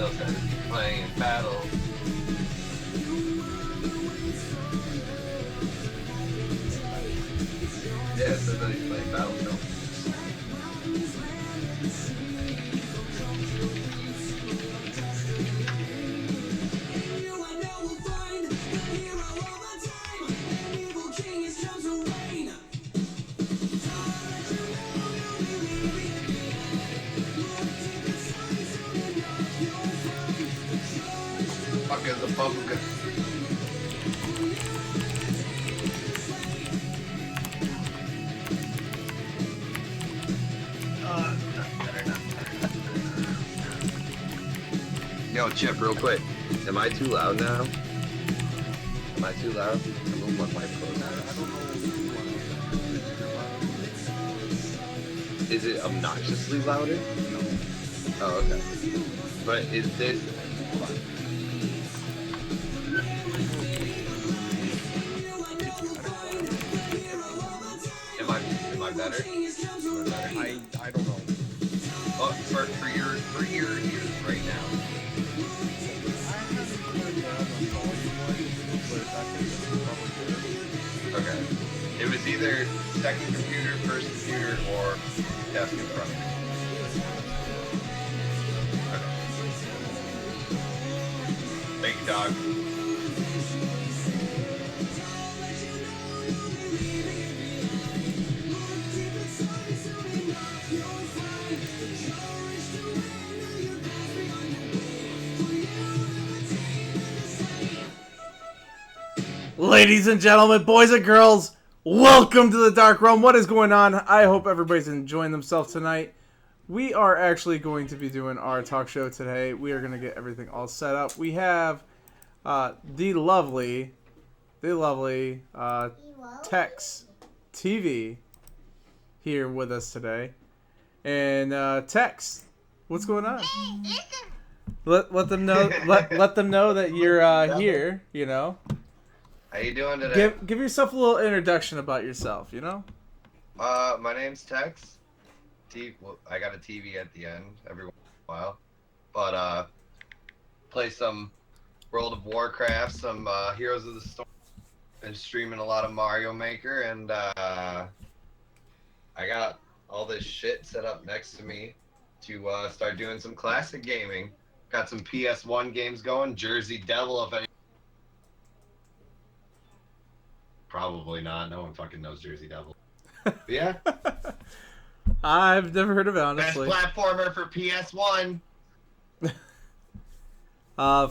Nintendo says he's playing in battle. Yeah, it says that he's playing Battlefield. Fuck is a bubblegum. Yo, Chip, real quick. Am I too loud now? Am I too loud? I'm moving my microphone now. Is it obnoxiously louder? No. Oh, okay. But is this... Hold on. Am I better? I don't know. Oh, for your ears right now. Okay. It was either second computer, first computer, or desk in front of me. Okay. Thank you, dog. Ladies and gentlemen, boys and girls, welcome to the Dark Realm. What is going on? I hope everybody's enjoying themselves tonight. We are actually going to be doing our talk show today. We are going to get everything all set up. We have the lovely TehxTV here with us today. And Tex, what's going on? Let them know let them know that you're here, you know. How you doing today? Give yourself a little introduction about yourself, you know? My name's Tex. I got a TV at the end every once in a while. But, play some World of Warcraft, some Heroes of the Storm. Been streaming a lot of Mario Maker, and I got all this shit set up next to me to start doing some classic gaming. Got some PS1 games going. Jersey Devil, if any. Probably not. No one fucking knows Jersey Devil. But yeah. I've never heard of it, honestly. Best platformer for PS1.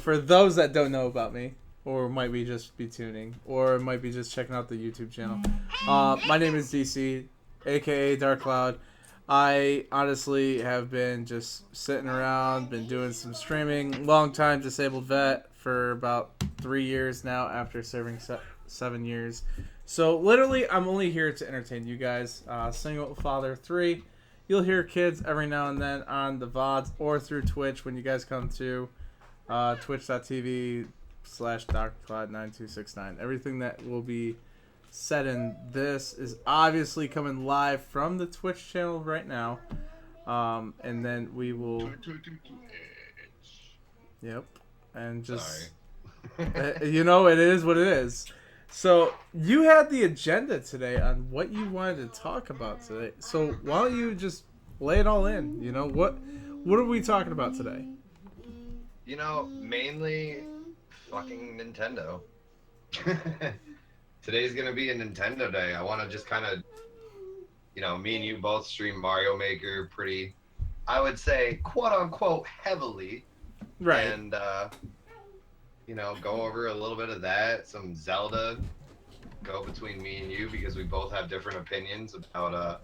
For those that don't know about me, or might be just be tuning, or might be just checking out the YouTube channel. My name is DC, aka Dark Cloud. I honestly have been just sitting around, been doing some streaming. Long time disabled vet for about 3 years now after serving 7 years. So literally I'm only here to entertain you guys. Single father 3. You'll hear kids every now and then on the VODs or through Twitch when you guys come to twitch.tv/DrCloud9269. Everything that will be said in this is obviously coming live from the Twitch channel right now. And then we will... Yep. And just... you know, it is what it is. So, you had the agenda today on what you wanted to talk about today. So, why don't you just lay it all in? You know, what are we talking about today? You know, mainly fucking Nintendo. Today's gonna be a Nintendo day. I want to just kind of, you know, me and you both stream Mario Maker pretty, I would say, quote-unquote, heavily. Right. And, you know, go over a little bit of that, some Zelda, go between me and you because we both have different opinions about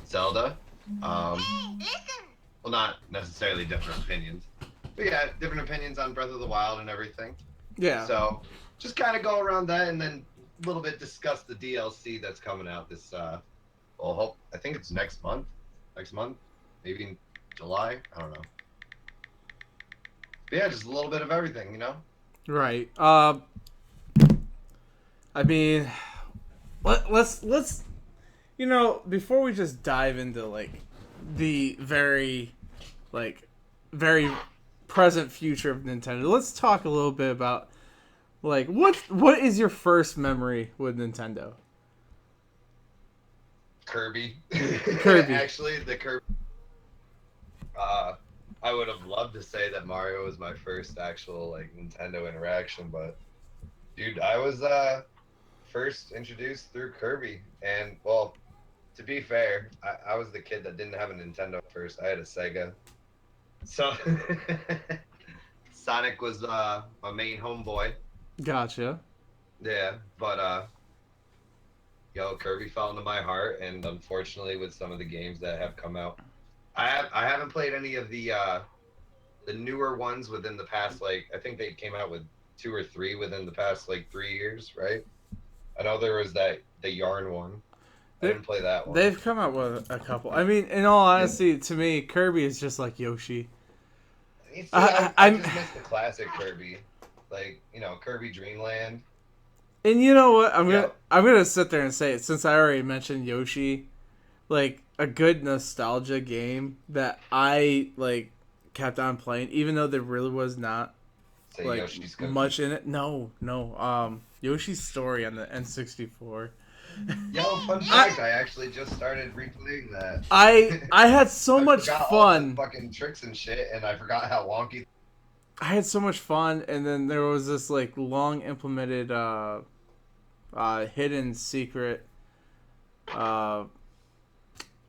Zelda. Well, not necessarily different opinions, but yeah, different opinions on Breath of the Wild and everything. Yeah. So just kind of go around that and then a little bit discuss the DLC that's coming out this, I think it's next month, maybe in July, I don't know. But yeah, just a little bit of everything, you know? Right. I mean, let's you know, before we just dive into like the very present future of Nintendo. Let's talk a little bit about like what is your first memory with Nintendo? Kirby. Kirby. Actually, the Kirby. Uh, I would have loved to say that Mario was my first actual like Nintendo interaction, but dude, I was first introduced through Kirby, and well, to be fair, I was the kid that didn't have a Nintendo first. I had a Sega, so Sonic was my main homeboy. Gotcha. Yeah, but yo, Kirby fell into my heart, and unfortunately, with some of the games that have come out, I haven't played any of the newer ones within the past, like I think they came out with 2 or 3 within the past like 3 years, right? I know there was the Yarn one. I didn't play that one. They've come out with a couple. I mean, in all honesty, to me, Kirby is just like Yoshi. See, I just miss the classic Kirby, like Kirby Dreamland. And you know what? I'm gonna sit there and say it since I already mentioned Yoshi, like a good nostalgia game that I like kept on playing, even though there really was not Say like Yoshi's Cookie. much in it. No. Yoshi's Story on the N64. Yo, fun fact! I actually just started replaying that. I had so I much forgot all the fun. fucking tricks and shit, and I forgot how wonky. I had so much fun, and then there was this like long implemented hidden secret.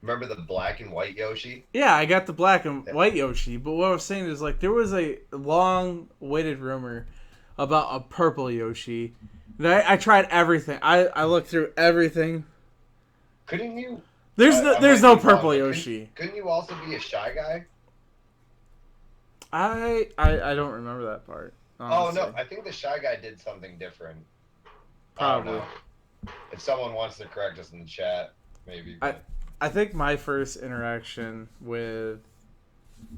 Remember the black and white Yoshi? Yeah, I got the black and white Yoshi, but what I was saying is like there was a long waited rumor about a purple Yoshi. I tried everything. I looked through everything. Couldn't you? There's no be purple wrong, but Yoshi. Couldn't you also be a shy guy? I don't remember that part. Honestly. Oh no, I think the shy guy did something different. Probably. I don't know. If someone wants to correct us in the chat, maybe. I think my first interaction with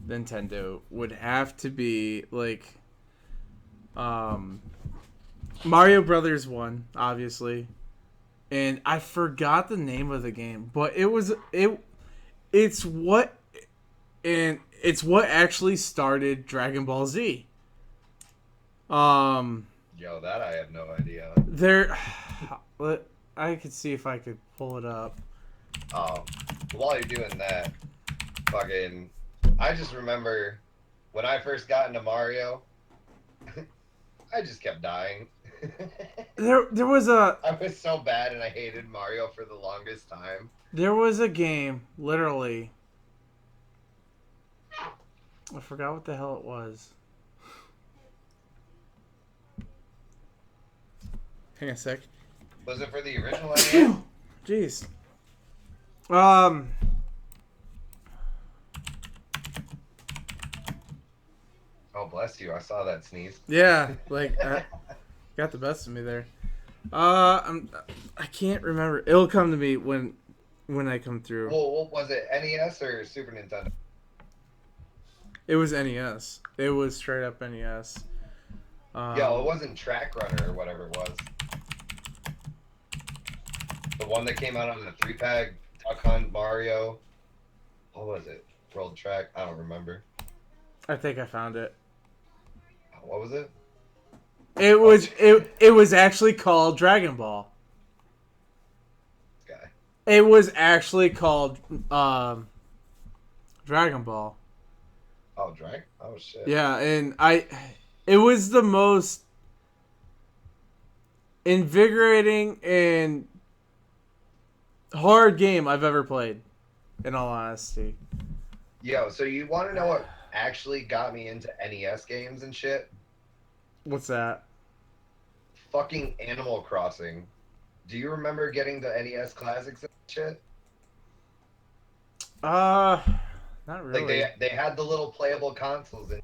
Nintendo would have to be like Mario Brothers 1, obviously. And I forgot the name of the game, but it's what actually started Dragon Ball Z. Yo, that I have no idea. I could see if I could pull it up. Oh, while you're doing that, fucking, I just remember when I first got into Mario, I just kept dying. There was a I was so bad and I hated Mario for the longest time. There was a game, literally. I forgot what the hell it was. Hang on a sec. Was it for the original NES? Jeez. Oh, bless you. I saw that sneeze. Yeah, like got the best of me there. I can't remember. It'll come to me when I come through. Well, was it NES or Super Nintendo? It was NES. It was straight up NES. Yo, it wasn't Track Runner or whatever it was. The one that came out on the 3-pack, Duck Hunt, Mario. What was it? World Track? I don't remember. I think I found it. What was it? It was actually called Dragon Ball. Guy. It was actually called Dragon Ball. Oh, Drag? Oh, shit. Yeah, and it was the most invigorating and hard game I've ever played, in all honesty. Yo, so you want to know what actually got me into NES games and shit? What's that? Fucking Animal Crossing. Do you remember getting the NES classics and shit? Not really. Like they had the little playable consoles and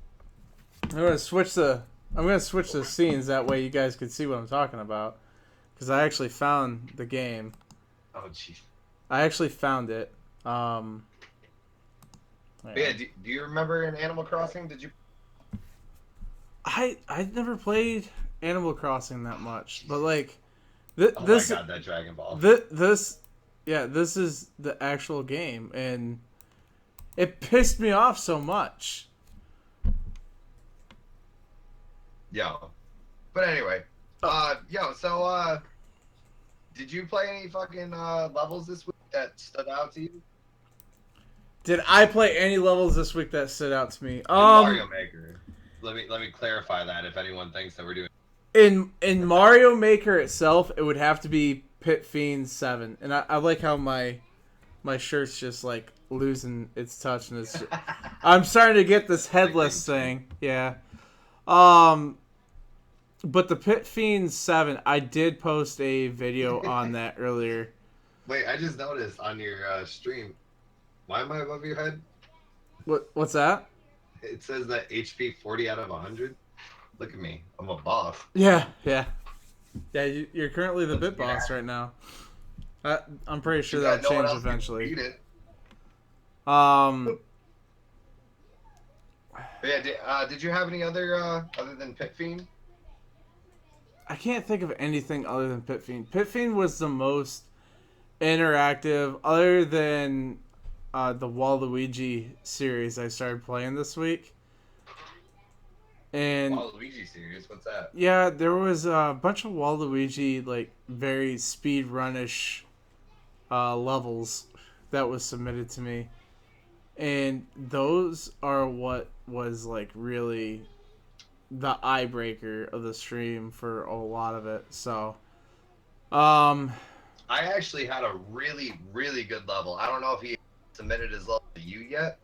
I'm gonna switch the scenes, that way you guys can see what I'm talking about, because I actually found the game. oh jeez. I actually found it. Yeah, do you remember in Animal Crossing? Did you? I never played Animal Crossing that much, but like Oh this my god, that Dragon Ball. this is the actual game, and it pissed me off so much. Yo. But anyway, did you play any fucking levels this week that stood out to you? Did I play any levels this week that stood out to me? In Mario Maker. Let me clarify that if anyone thinks that we're doing. In Mario Maker itself, it would have to be Pit Fiend 7, and I like how my shirt's just like losing its touch, and it's I'm starting to get this headless thing. Yeah. But the Pit Fiend 7, I did post a video on that earlier. Wait, I just noticed on your stream. Why am I above your head? What's that? It says that HP 40 out of 100. Look at me. I'm a boss. Yeah. You're currently the bit boss right now. I'm pretty sure that'll change eventually. Yeah, did you have any other than Pit Fiend? I can't think of anything other than Pit Fiend. Pit Fiend was the most interactive, other than the Waluigi series I started playing this week. And Waluigi series, what's that? Yeah, there was a bunch of Waluigi, like, very speedrun-ish levels that was submitted to me. And those are what was, like, really the eye breaker of the stream for a lot of it. So, I actually had a really, really good level. I don't know if he submitted his level to you yet.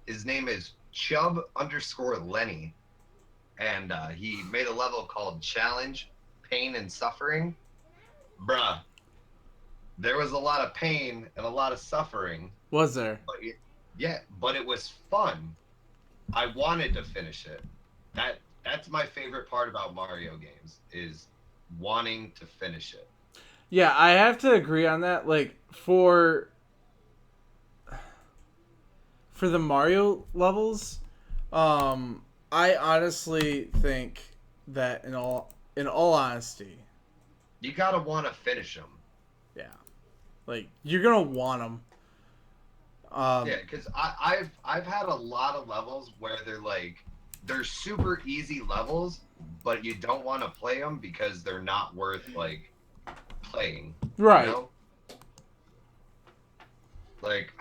His name is Chubb_Lenny. And he made a level called Challenge, Pain and Suffering. Bruh, there was a lot of pain and a lot of suffering. Was there? But it was fun. I wanted to finish it. That's my favorite part about Mario games, is wanting to finish it. Yeah, I have to agree on that. Like, for the Mario levels, I honestly think that in all honesty, you gotta want to finish them. Yeah, like, you're gonna want them. Yeah, because I've had a lot of levels where they're super easy levels, but you don't want to play them because they're not worth like playing. Right. You know? Like,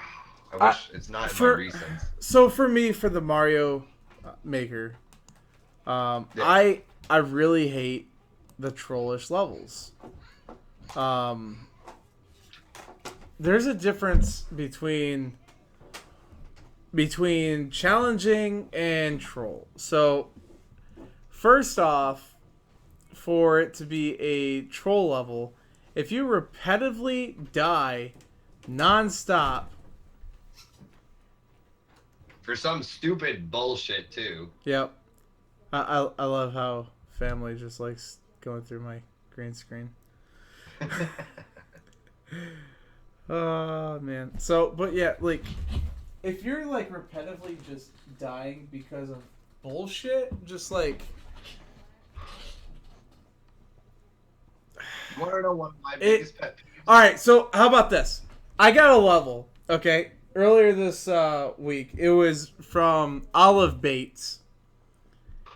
I wish it's not in my recents. So for me, for the Mario Maker, I really hate the trollish levels. There's a difference between challenging and troll. So first off, for it to be a troll level, if you repetitively die nonstop for some stupid bullshit too. Yep. I love how family just likes going through my green screen. Oh, man. So, but yeah, like, if you're, like, repetitively just dying because of bullshit, just, like... You want to know one of my biggest pet peeves? Alright, so how about this? I got a level, okay? Earlier this week, it was from Olive Bates.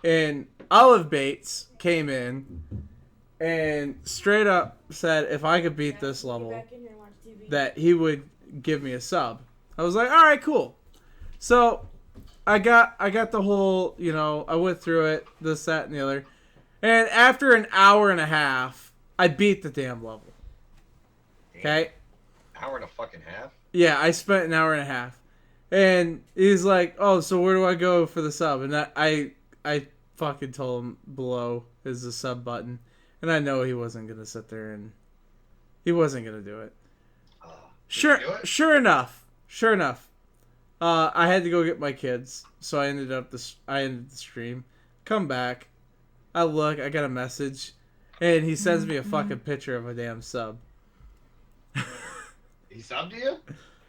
And Olive Bates came in and straight up said if I could beat this level, that he would give me a sub. I was like, all right, cool. So I got the whole, I went through it, this, that, and the other. And after an hour and a half, I beat the damn level. Okay? Hour and a fucking half? Yeah, I spent an hour and a half. And he's like, oh, so where do I go for the sub? And I fucking told him below is the sub button. And I know he wasn't going to sit there and he wasn't going to do it. Sure enough. I had to go get my kids, so I ended the stream. Come back, I got a message, and he sends me a fucking picture of a damn sub. He subbed to you?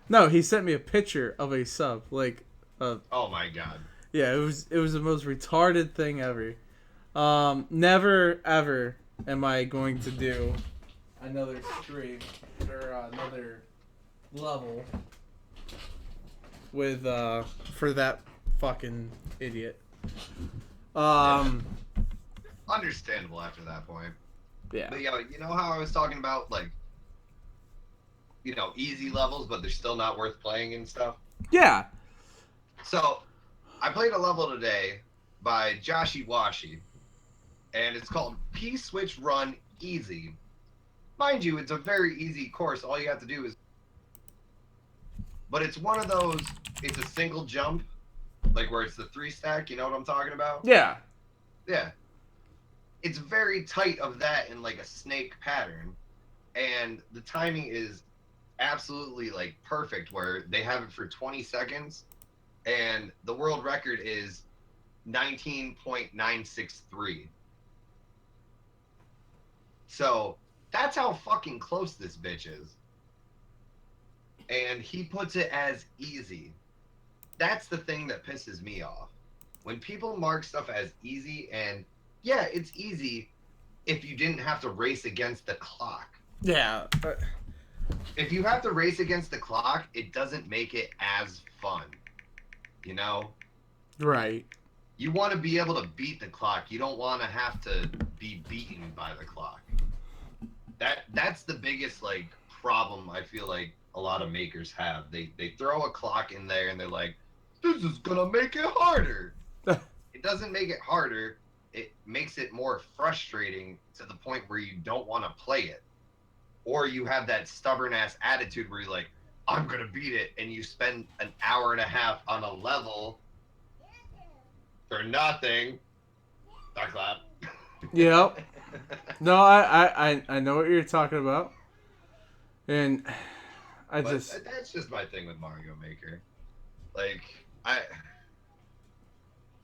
No, he sent me a picture of a sub, like. Oh my god. Yeah, it was the most retarded thing ever. Never ever am I going to do another stream or another level with for that fucking idiot. understandable after that point. Yeah. But yeah, you know how I was talking about like, easy levels, but they're still not worth playing and stuff. Yeah. So I played a level today by Joshi Washi, and it's called P Switch Run Easy. Mind you, it's a very easy course. All you have to do is, but it's one of those. It's a single jump, like where it's the 3 stack. You know what I'm talking about? Yeah. Yeah. It's very tight of that in like a snake pattern, and the timing is absolutely like perfect. Where they have it for 20 seconds, and the world record is 19.963. So that's how fucking close this bitch is. And he puts it as easy. That's the thing that pisses me off. When people mark stuff as easy, and yeah, it's easy if you didn't have to race against the clock. Yeah. If you have to race against the clock, it doesn't make it as fun. You know? Right. You want to be able to beat the clock. You don't want to have to be beaten by the clock. That's the biggest like problem I feel like a lot of makers have. They throw a clock in there and they're like, this is gonna make it harder. It doesn't make it harder. It makes it more frustrating to the point where you don't want to play it. Or you have that stubborn ass attitude where you're like, I'm gonna beat it, and you spend an hour and a half on a level for nothing. Dark clap. Yep. No, I know what you're talking about. And But that's just my thing with Mario Maker. Like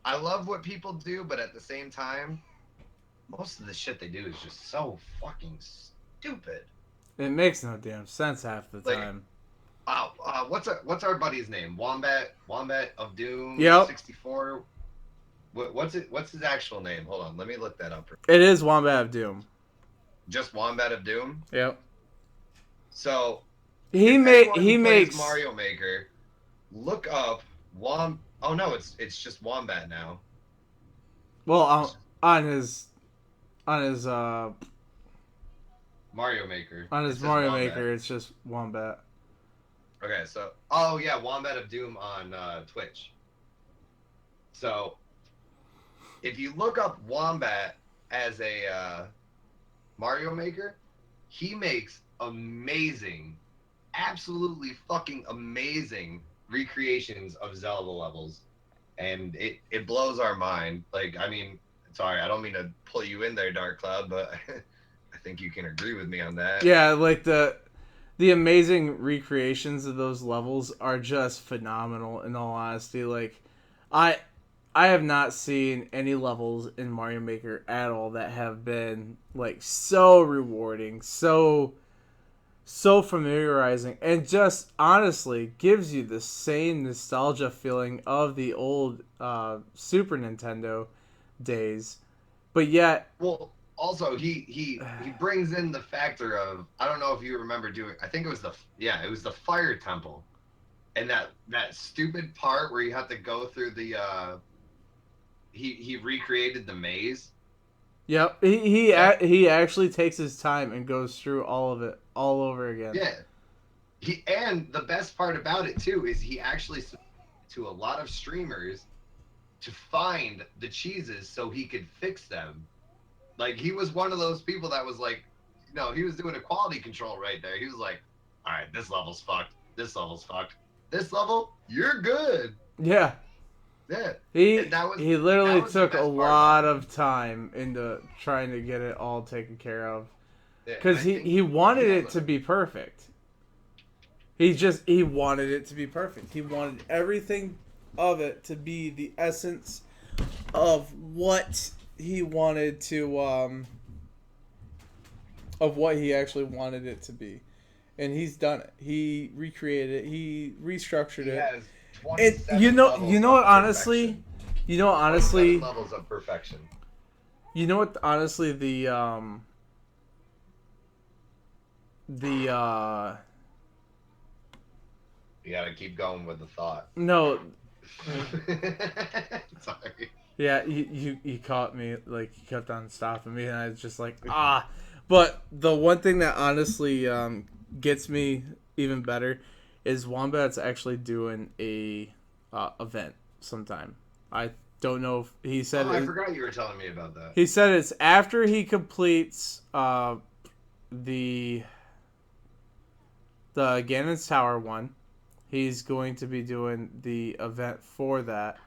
I love what people do, but at the same time, most of the shit they do is just so fucking stupid. it makes no damn sense half the Like, time. what's our buddy's name? Wombat of Doom Yep. 64. What's his actual name? Hold on, let me look that up. It is Wombat of Doom. Just Wombat of Doom. Yep. So He plays makes Mario Maker. Look up Wom. Oh no, it's just Wombat now. well on his Mario Maker. on It his says Mario Wombat. Maker. It's just Wombat. Okay, so Wombat of Doom on Twitch. So if you look up Wombat as a Mario Maker, he makes amazing, absolutely fucking amazing recreations of Zelda levels, and it blows our mind. Like, I mean, sorry, I don't mean to pull you in there, Dark Cloud, but I think you can agree with me on that. Yeah, like the amazing recreations of those levels are just phenomenal. In all honesty, like I I have not seen any levels in Mario Maker at all that have been like so rewarding, so familiarizing, and just honestly gives you the same nostalgia feeling of the old Super Nintendo days. But yet, Well, also he brings in the factor of, I don't know if you remember doing, I think it was the fire temple, and that stupid part where you have to go through the he recreated the maze. yep, he actually takes his time and goes through all of it all over again. Yeah. And the best part about it too is he actually to a lot of streamers to find the cheeses so he could fix them. Like, he was one of those people that was like, he was doing a quality control right there. He was like, all right, this level's fucked. This level's fucked. This level, you're good. Yeah. Yeah. He And that was literally the took a best part lot about it. of time into trying to get it all taken care of Yeah, because and I think he wanted yeah, it to be perfect. He wanted it to be perfect. He wanted everything of it to be the essence of what he wanted to of what he actually wanted it to be. And he's done it. He recreated it. He restructured he it. has And 27 you know levels what of honestly, perfection. you know 27 honestly, levels of perfection. you know what honestly the You gotta keep going with the thought. no, Sorry. Yeah, you caught me. Like, you kept on stopping me, and I was just like, ah. But the one thing that honestly gets me even better is Wombat's actually doing a event sometime. I don't know if he said Oh, I it, forgot you were telling me about that. he said it's after he completes the Ganon's Tower one. He's going to be doing the event for that.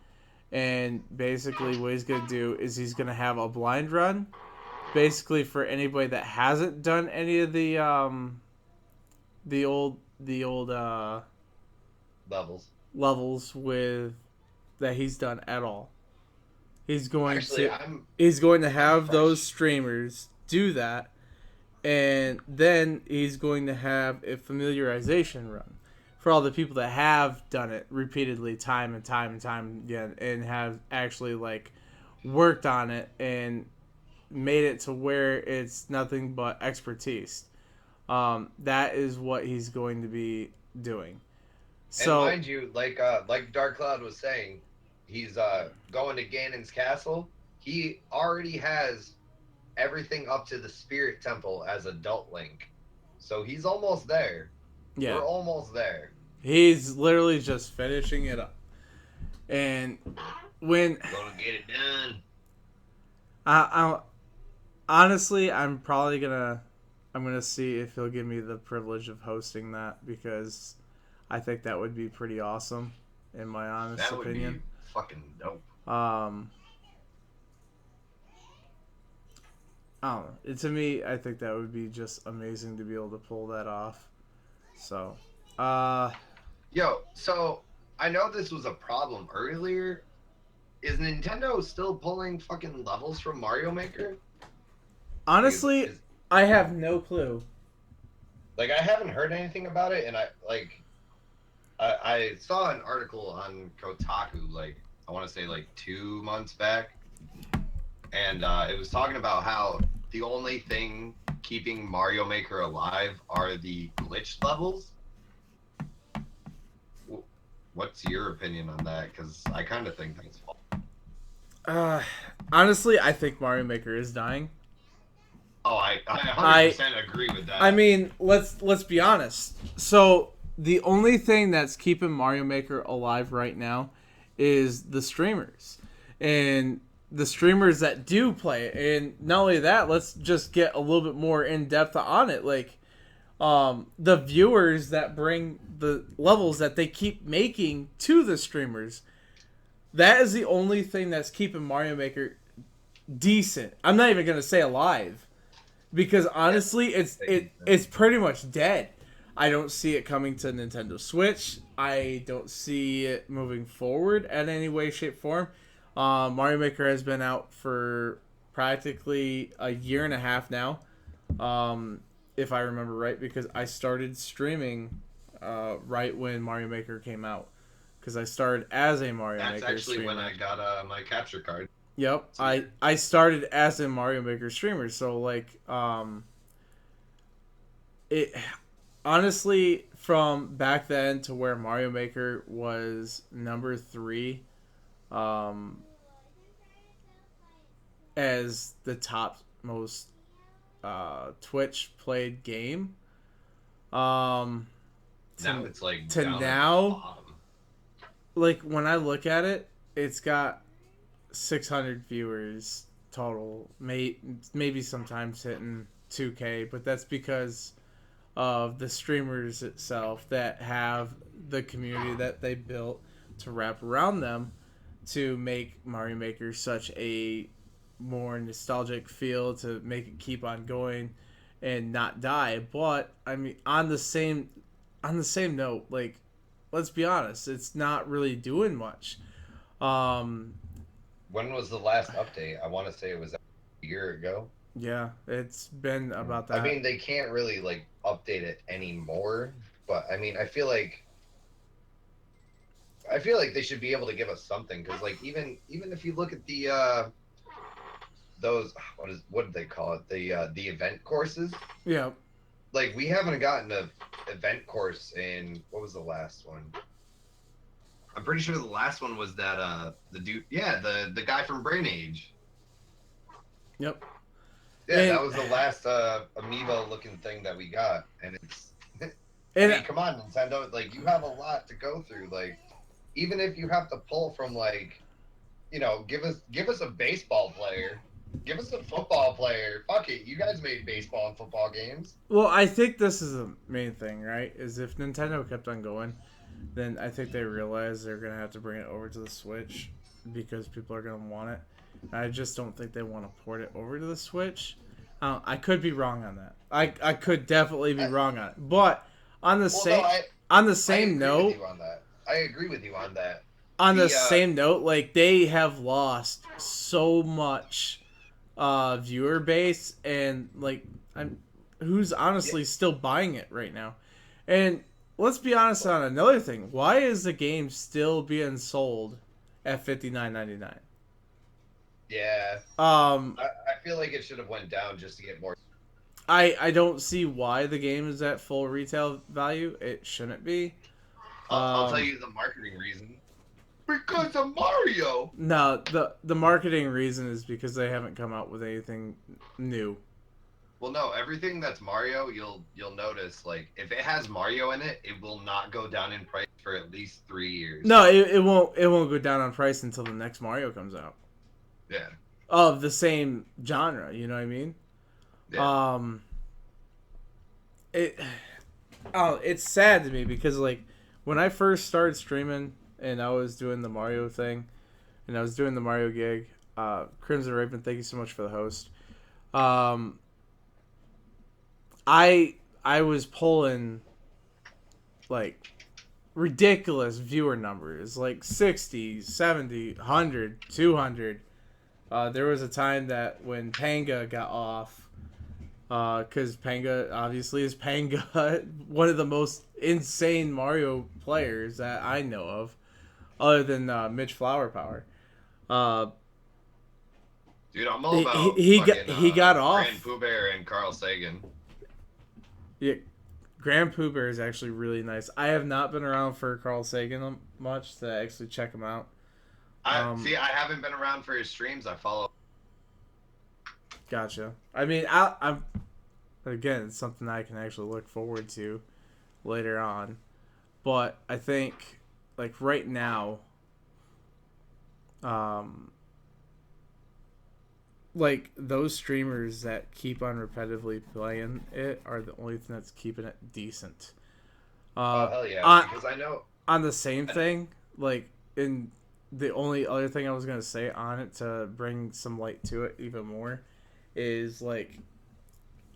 And basically, what he's gonna do is he's gonna have a blind run, basically for anybody that hasn't done any of the old Levels. levels with that he's done at all. He's going Actually, to he's going to I'm have those fresh. streamers do that, and then he's going to have a familiarization run for all the people that have done it repeatedly, time and time and time again, and have actually like worked on it and made it to where it's nothing but expertise. That is what he's going to be doing. And So mind you, like Dark Cloud was saying, he's going to Ganon's castle. He already has everything up to the Spirit Temple as adult Link. So he's almost there. yeah, We're almost there. he's literally just finishing it up. And when Gonna get it done. I honestly, I'm gonna see if he'll give me the privilege of hosting that because I think that would be pretty awesome, in my honest That would be opinion. fucking dope. Um, I don't know. To me, I think that would be just amazing to be able to pull that off. So, uh, Yo, so I know this was a problem earlier. Is Nintendo still pulling fucking levels from Mario Maker? Like, honestly, I have no clue. like I haven't heard anything about it, and I saw an article on Kotaku like I want to say like 2 months back, and it was talking about how the only thing keeping Mario Maker alive are the glitched levels. What's your opinion on that? Because I kind of think that's false. Uh, honestly, I think Mario Maker is dying. Oh, I I 100% agree with that. I mean, let's be honest. So the only thing that's keeping Mario Maker alive right now is the streamers, and the streamers that do play it. And not only that, let's just get a little bit more in depth on it. Like, the viewers that bring the levels that they keep making to the streamers. That is the only thing that's keeping Mario Maker decent. I'm not even gonna say alive because honestly, it's pretty much dead. I don't see it coming to Nintendo Switch. I don't see it moving forward at any way, shape, form. Mario Maker has been out for practically a year and a half now, if I remember right, because I started streaming right when Mario Maker came out. Because I started as a Mario That's Maker actually when streamer. I got my capture card. Yep, I started as a Mario Maker streamer, so like it honestly from back then to where Mario Maker was number 3 um as the top most Twitch played game um Now it's like to down at the now, bottom. like when I look at it, it's got 600 viewers total. Maybe sometimes hitting 2K, but that's because of the streamers itself that have the community that they built to wrap around them to make Mario Maker such a more nostalgic feel, to make it keep on going and not die. But I mean, on the same note, like, let's be honest, it's not really doing much. Um, When was the last update? I want to say it was a year ago. yeah, it's been about I that. mean, they can't really like update it anymore, but I mean, I feel like they should be able to give us something because like even if you look at the those what did they call it, the event courses, Yeah, like we haven't gotten a event course in what was the last one? I'm pretty sure the last one was that the dude, yeah, the guy from Brain Age. Yep. Yeah, And that was the last amiibo looking thing that we got, and it's. I and mean, come on, Nintendo! Like, you have a lot to go through. Like, even if you have to pull from like, give us a baseball player, give us a football player. Fuck it, you guys made baseball and football games. well, I think this is the main thing, right? Is if Nintendo kept on going, then I think they realize they're gonna have to bring it over to the Switch because people are gonna want it. I just don't think they want to port it over to the Switch. I could be wrong on that. I could definitely be I, wrong on it. But on the well, no, same on the I same agree with note, you on that. I agree with you on that. on the The same note, like they have lost so much viewer base, and like I'm who's yeah, honestly still buying it right now. And let's be honest on another thing. Why is the game still being sold at $59.99? yeah, Um I feel like it should have went down just to get more. I don't see why the game is at full retail value. It shouldn't be. I'll tell you the marketing reason. Because of Mario. No, the marketing reason is because they haven't come out with anything new. Well, no, everything that's Mario, you'll notice like if it has Mario in it, it will not go down in price for at least 3 years. No, it won't go down on price until the next Mario comes out. Yeah, Of the same genre, you know what I mean? yeah. Um it it's sad to me because like when I first started streaming and I was doing the Mario thing and I was doing the Mario gig, Crimson Raven, thank you so much for the host. Um I was pulling like ridiculous viewer numbers, like 60, 70, 100, 200. There was a time that when Panga got off, because Panga obviously is Panga, one of the most insane Mario players that I know of, other than Mitch Flower Power. Uh, Dude, I'm all he, about fucking he got Grand off. Pooh Bear and Carl Sagan. Yeah, Grand Pooh Bear is actually really nice. I have not been around for Carl Sagan much to actually check him out. I see. I haven't been around for his streams. I follow. Gotcha. I mean, I'm again, it's something I can actually look forward to later on. But I think, like right now, um, like those streamers that keep on repetitively playing it are the only thing that's keeping it decent. Oh Uh, hell yeah! on Because I know. on the same thing, like in the only other thing I was gonna say on it to bring some light to it even more is like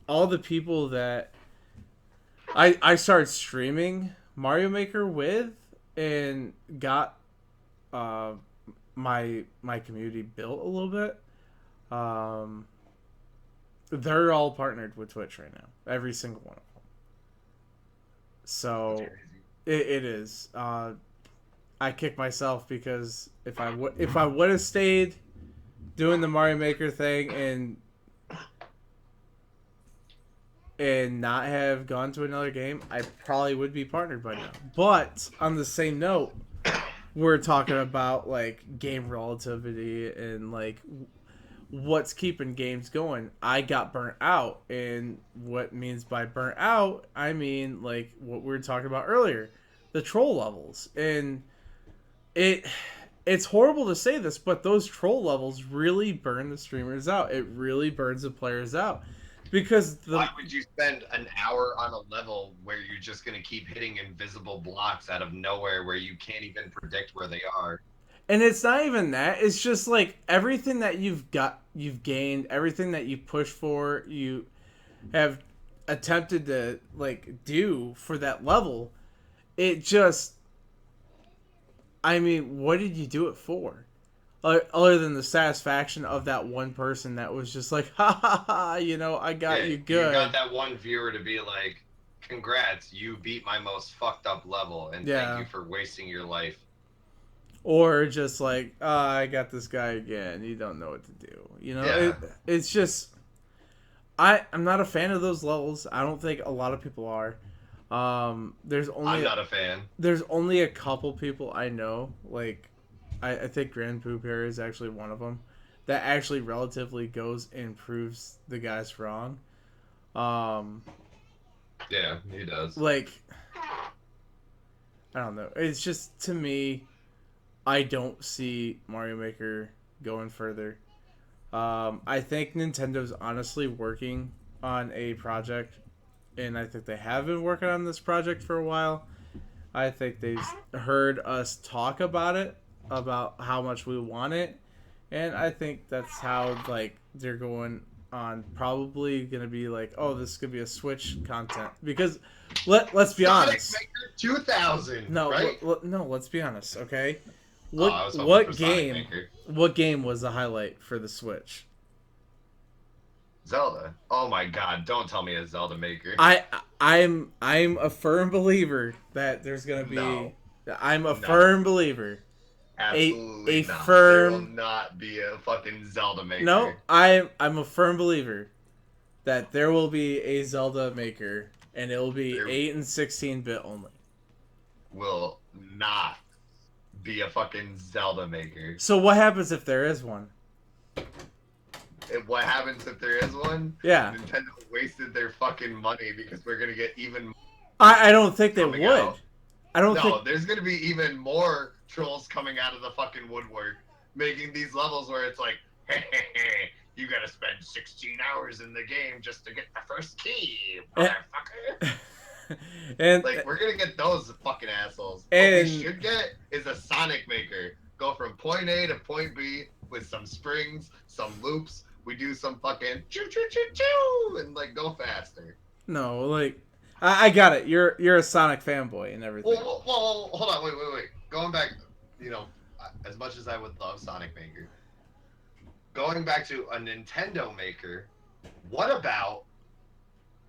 all the people that I started streaming Mario Maker with and got uh my community built a little bit. Um, they're all partnered with Twitch right now. Every single one of them. That's So crazy. it is. I kick myself because if I would have stayed doing the Mario Maker thing and not have gone to another game, I probably would be partnered by now. But on the same note, we're talking about like game relativity and like what's keeping games going. I got burnt out, and what means by burnt out, I mean like what we were talking about earlier, the troll levels. And it it's horrible to say this, but those troll levels really burn the streamers out. It really burns the players out because Why would you spend an hour on a level where you're just gonna keep hitting invisible blocks out of nowhere where you can't even predict where they are? and it's not even that. It's just like everything that you've gained, everything that you push for, you have attempted to like do for that level. It just, I mean, what did you do it for? Other than the satisfaction of that one person that was just like, ha ha ha, I got Yeah, you you good. got that one viewer to be like, "Congrats, you beat my most fucked up level, and thank Yeah. you for wasting your life." Or just like, I got this guy again. You don't know what to do. Yeah, It's just, I'm not a fan of those levels. I don't think a lot of people are. There's I'm only not a fan. there's only a couple people I know, like I think Grand Poop Hair is actually one of them, that actually relatively goes and proves the guys wrong. Um, Yeah, he does. like I don't know. It's just to me, I don't see Mario Maker going further. I think Nintendo's honestly working on a project, and I think they have been working on this project for a while. I think they've heard us talk about it, about how much we want it, and I think that's how like they're going on. Probably gonna be like, oh, this could be a Switch content because let's be Sonic honest. Maker 2000, No, right? no, let's be honest, okay? Oh, What I was hoping for what Sonic game? Maker. What game was the highlight for the Switch? Zelda. Oh my god, don't tell me a Zelda Maker. I I'm a firm believer that there's gonna No, be. I'm a no, firm believer. A absolutely not. There will firm. not be a fucking Zelda No, Maker. I'm a firm believer that there will be a Zelda maker, and it will be There 8 and 16-bit only. will not be a fucking Zelda Maker. So what happens if there is one? And what happens if there is one? Yeah, Nintendo wasted their fucking money because we're gonna get even more I don't think they coming would. out. I don't think. No, there's gonna be even more trolls coming out of the fucking woodwork, making these levels where it's like, hey, you gotta spend 16 hours in the game just to get the first key, motherfucker. and Like, we're gonna get those fucking assholes. And- What we should get is a Sonic Maker. Go from point A to point B with some springs, some loops. We do some fucking choo choo choo choo and like go faster. no, like I got it. You're a Sonic fanboy and everything. Well, hold on, wait. Going back, you know, as much as I would love Sonic Maker, going back to a Nintendo Maker, what about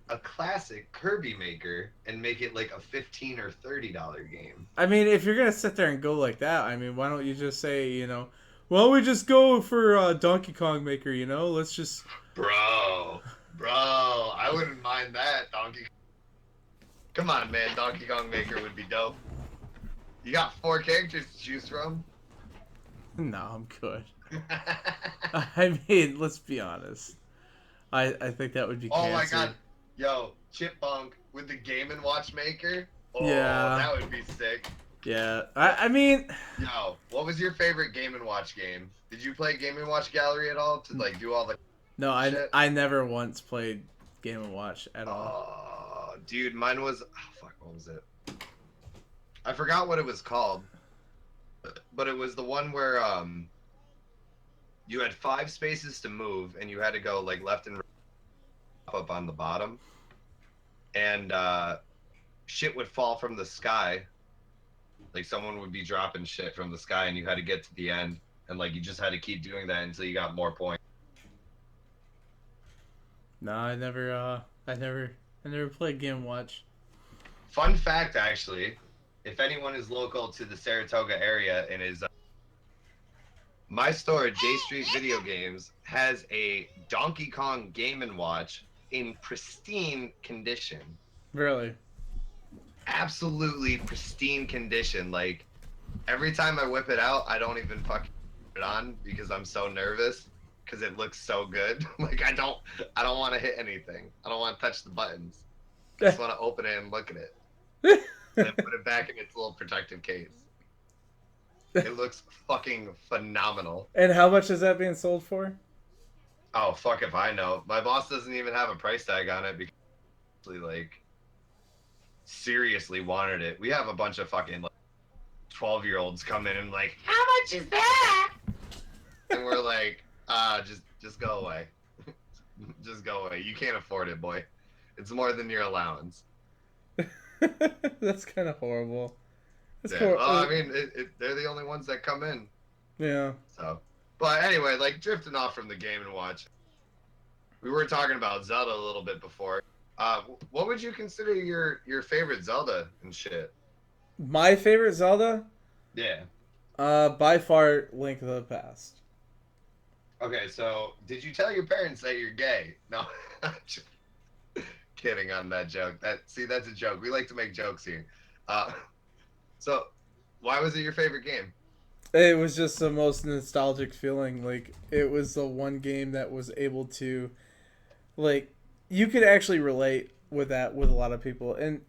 a classic Kirby Maker and make it like a $15 or $30 game? I mean, if you're gonna sit there and go like that, I mean, why don't you just say, why don't we just go for Donkey Kong Maker? Let's just. Bro, I wouldn't mind that, Donkey. Come on, man, Donkey Kong Maker would be dope. You got 4 characters to choose from. No, I'm good. I mean, let's be honest. I think that would be Oh cancer. my god, yo, Chipmunk with the Game and Watch Maker. Oh, Yeah. that would be sick. Yeah, I mean, Yo, what was your favorite Game and Watch game? Did you play Game and Watch Gallery at all to like do all the? no, Shit. I never once played Game and Watch at all. Oh, dude, mine was. Oh, fuck, what was it? I forgot what it was called, but it was the one where you had 5 spaces to move and you had to go like left and right, up on the bottom, and shit would fall from the sky. Like someone would be dropping shit from the sky, and you had to get to the end, and like you just had to keep doing that until you got more points. No, I never played Game and Watch. Fun fact, actually, if anyone is local to the Saratoga area and is my store, J Street Video Games, has a Donkey Kong Game and Watch in pristine condition. Really? Absolutely pristine condition. Like every time I whip it out, I don't even fucking put it on because I'm so nervous because it looks so good. Like I don't want to hit anything. I don't want to touch the buttons. I just want to open it and look at it. And put it back in its little protective case. It looks fucking phenomenal. And how much is that being sold for? Oh fuck if I know. My boss doesn't even have a price tag on it because like seriously wanted it. We have a bunch of fucking like 12-year-olds come in and like, how much is that? And we're like, just go away. Just go away. You can't afford it, boy. It's more than your allowance. That's kind of horrible. That's Yeah. horrible. Well, I mean, they're the only ones that come in. Yeah. So, but anyway, like drifting off from the Game and Watch, we were talking about Zelda a little bit before. What would you consider your favorite Zelda and shit? My favorite Zelda? Yeah. By far, Link to the Past. Okay, so did you tell your parents that you're gay? No. kidding on that joke. That's a joke. We like to make jokes here. Uh, so, why was it your favorite game? It was just the most nostalgic feeling. Like, it was the one game that was able to, like, you could actually relate with that with a lot of people, and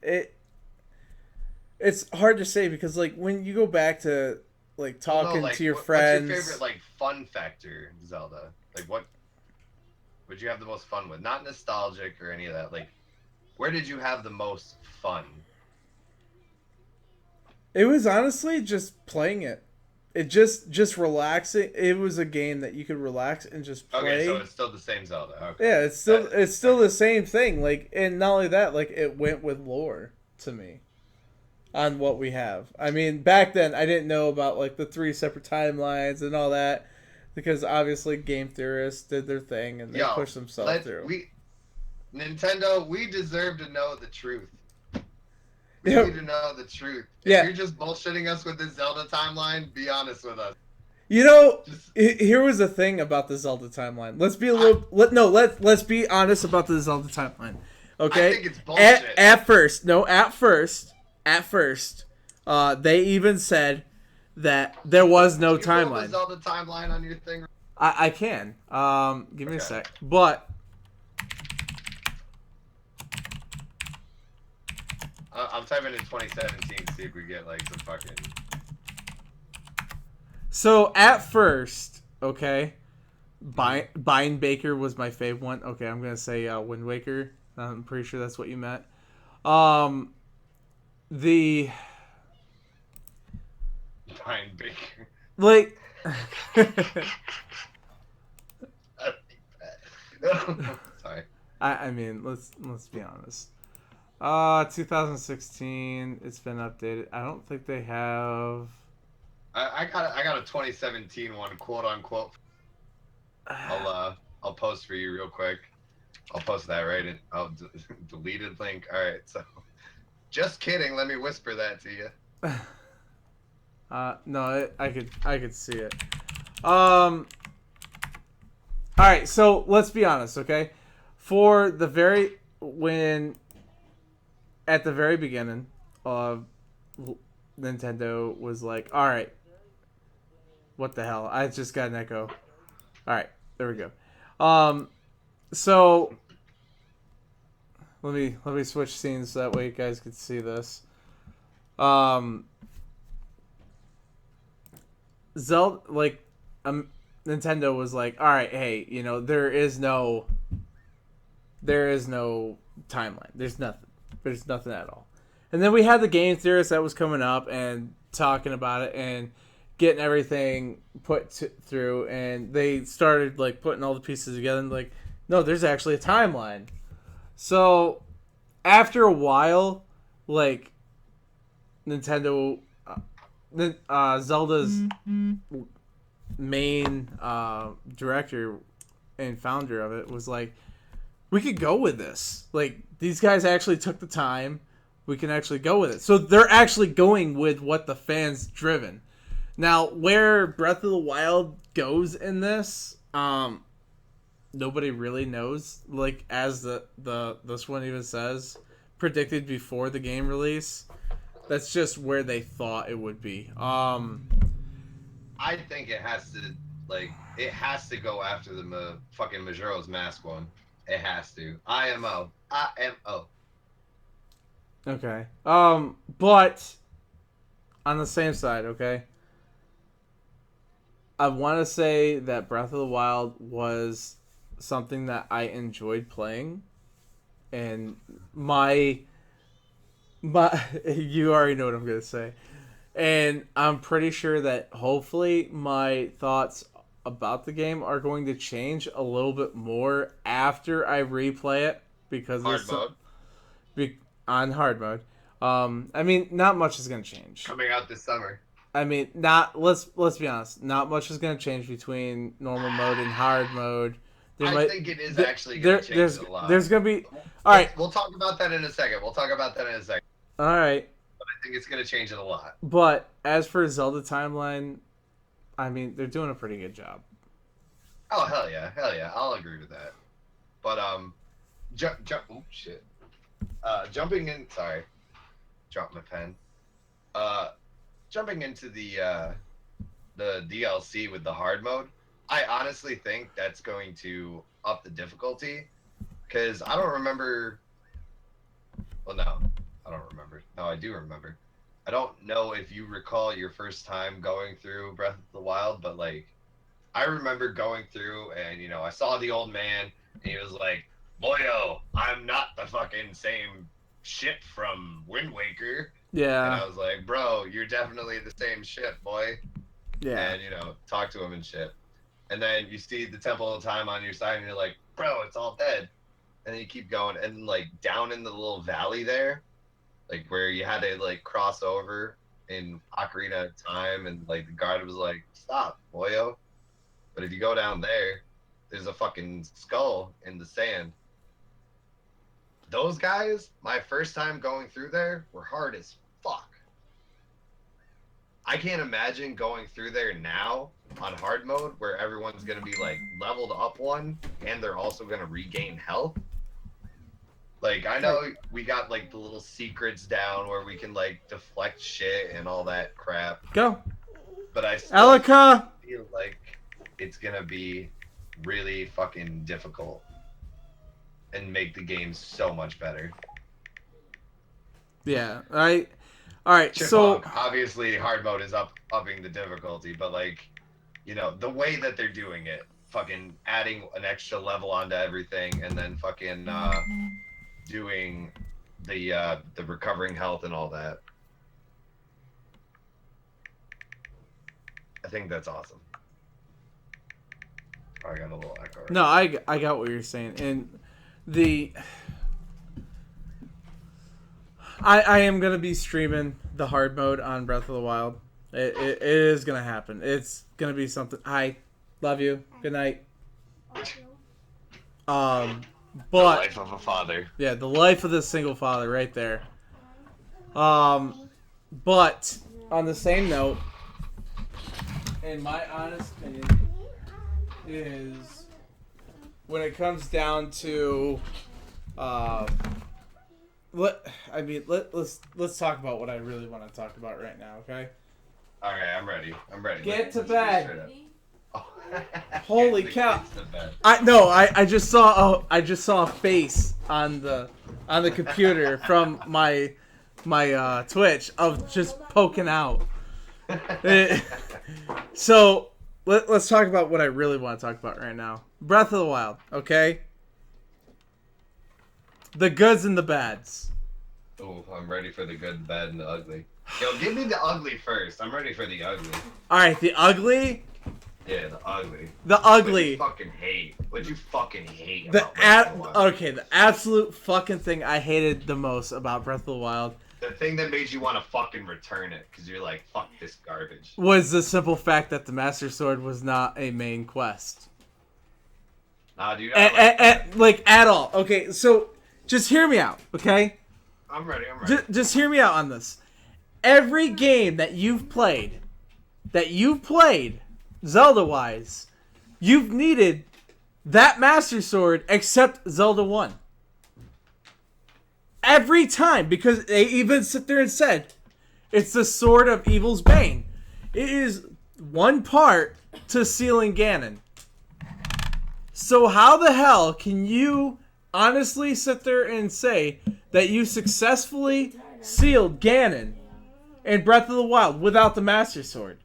it's hard to say because like when you go back to like Well, no, talking like to your what's your favorite friends. like fun factor, Zelda? Like what would you have the most fun with? Not nostalgic or any of that. Like where did you have the most fun? It was honestly just playing it. It just relaxing. It was a game that you could relax and just Okay, so play. it's still the same Zelda. Okay. Yeah, That it's still okay. the same thing. Like, and not only that, like it went with lore to me on what we have. I mean, back then I didn't know about like the three separate timelines and all that because obviously game theorists did their thing and they Yo, pushed themselves let through. we Nintendo, we deserve to know the truth. We Yeah, need to know the truth. If yeah. you're just bullshitting us with this Zelda timeline, be honest with us. You know, Just here was the thing about the Zelda timeline. Let's be a I little let's be honest about the Zelda timeline. I Okay? think it's bullshit. At first, no, at first, they even said that there was no Can you pull up a timeline. Zelda timeline on your thing? I can. Give me a Okay. sec. But I'm typing in 2017 to see if we get like some fucking. so at first, okay, Bind Baker was my fave one. Okay, I'm gonna say Wind Waker. I'm pretty sure that's what you meant. Um, the Brian Baker. like Sorry. I mean let's be honest. 2016. It's been updated. I don't think they have. I got a 2017 one, quote unquote. I'll post for you real quick. I'll post that right in. Oh, deleted link. All right, so just kidding. Let me whisper that to you. No, I could see it. All right, so let's be honest, okay? For the very when at the very beginning of Nintendo was like, all right, what the hell? I just got an echo. All right, there we go. So let me switch scenes so that way you guys can see this. Um, Zelda like Nintendo was like, all right, hey, you know there is no timeline. There's nothing. There's nothing at all. And then we had the game theorist that was coming up and talking about it and getting everything through, and they started like putting all the pieces together and like, no, there's actually a timeline. So after a while, like Nintendo, Zelda's main director and founder of it was like, we could go with this. Like these guys actually took the time. We can actually go with it. So they're actually going with what the fans driven. Now, where Breath of the Wild goes in this, nobody really knows. Like as the this one even says, predicted before the game release. That's just where they thought it would be. I think it has to go after the fucking Majora's Mask one. It has to. IMO. IMO. Okay. But on the same side, okay. I want to say that Breath of the Wild was something that I enjoyed playing, and my you already know what I'm gonna say, and I'm pretty sure that hopefully my thoughts about the game are going to change a little bit more after I replay it because Hard there's some mode on hard mode. I mean, not much is gonna change. coming out this summer. I mean, not let's be honest. Not much is going to change between normal mode and hard mode. There I might think it is actually going to change a lot. there's going to be all right. We'll talk about that in a second. All right. I think it's going to change it a lot. But as for Zelda timeline, I mean, they're doing a pretty good job. Oh hell yeah, I'll agree with that. But oh shit, Jumping in. Sorry, dropped my pen. Jumping into the DLC with the hard mode, I honestly think that's going to up the difficulty because I don't remember. Well, no, I don't remember. No, I do remember. I don't know if you recall your first time going through Breath of the Wild, but like I remember going through and I saw the old man and he was like, "Boyo, I'm not the fucking same shit from Wind Waker." Yeah. And I was like, "Bro, you're definitely the same shit, boy." Yeah. And talk to him and shit. And then you see the Temple of Time on your side and you're like, "Bro, it's all dead." And then you keep going and like down in the little valley there, like where you had to like cross over in Ocarina of Time, and like the guard was like, "Stop, boyo." But if you go down there, there's a fucking skull in the sand. Those guys, my first time going through there, were hard as fuck. I can't imagine going through there now on hard mode where everyone's gonna be like leveled up one and they're also gonna regain health. Like I know we got like the little secrets down where we can like deflect shit and all that crap. Go. But I still Alaka. feel like it's gonna be really fucking difficult and make the game so much better. Yeah. All right. Chipmunk, obviously hard mode is upping the difficulty, but like, the way that they're doing it, fucking adding an extra level onto everything, and then fucking doing the recovering health and all that. I think that's awesome. Oh, I got a little echo. No, I got what you're saying, and I am gonna be streaming the hard mode on Breath of the Wild. It is gonna happen. It's gonna be something. Hi, love you. Good night. But The life of a father. Yeah, the life of the single father, right there. But on the same note, in my honest opinion, is when it comes down to let's talk about what I really want to talk about right now, okay? Okay, I'm ready. Get to bed. Oh. Holy cow! I just saw a face on the computer from my Twitch of just poking out. So let's talk about what I really want to talk about right now. Breath of the Wild, okay? The goods and the bads. Oh, I'm ready for the good, the bad, and the ugly. Yo, give me the ugly first. I'm ready for the ugly. All right, the ugly. Yeah, the ugly. The ugly. What'd you fucking hate? Okay, the absolute fucking thing I hated the most about Breath of the Wild. The thing that made you want to fucking return it because you're like, fuck this garbage. Was the simple fact that the Master Sword was not a main quest. Nah, dude. Like at all. Okay, so just hear me out, okay? I'm ready. Just hear me out on this. Every game that you've played, Zelda-wise, you've needed that Master Sword except Zelda 1. Every time, because they even sit there and said, it's the Sword of Evil's Bane. It is one part to sealing Ganon. So how the hell can you honestly sit there and say that you successfully sealed Ganon in Breath of the Wild without the Master Sword?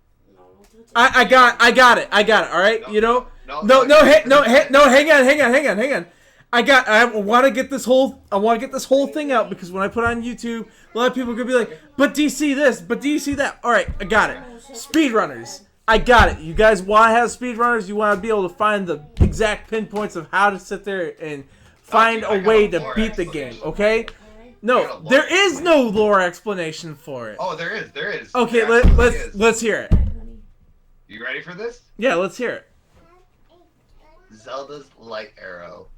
I got it. All right, No, hang on. I want to get this whole thing out because when I put it on YouTube, a lot of people are gonna be like, "But do you see this? But do you see that?" All right, I got it. Speedrunners, I got it. You guys want to have speedrunners? You want to be able to find the exact pinpoints of how to sit there and find a way to beat the game. Okay? No, there is no lore explanation for it. Oh, there is. Okay, let's hear it. You ready for this? Yeah, let's hear it. Zelda's light arrow.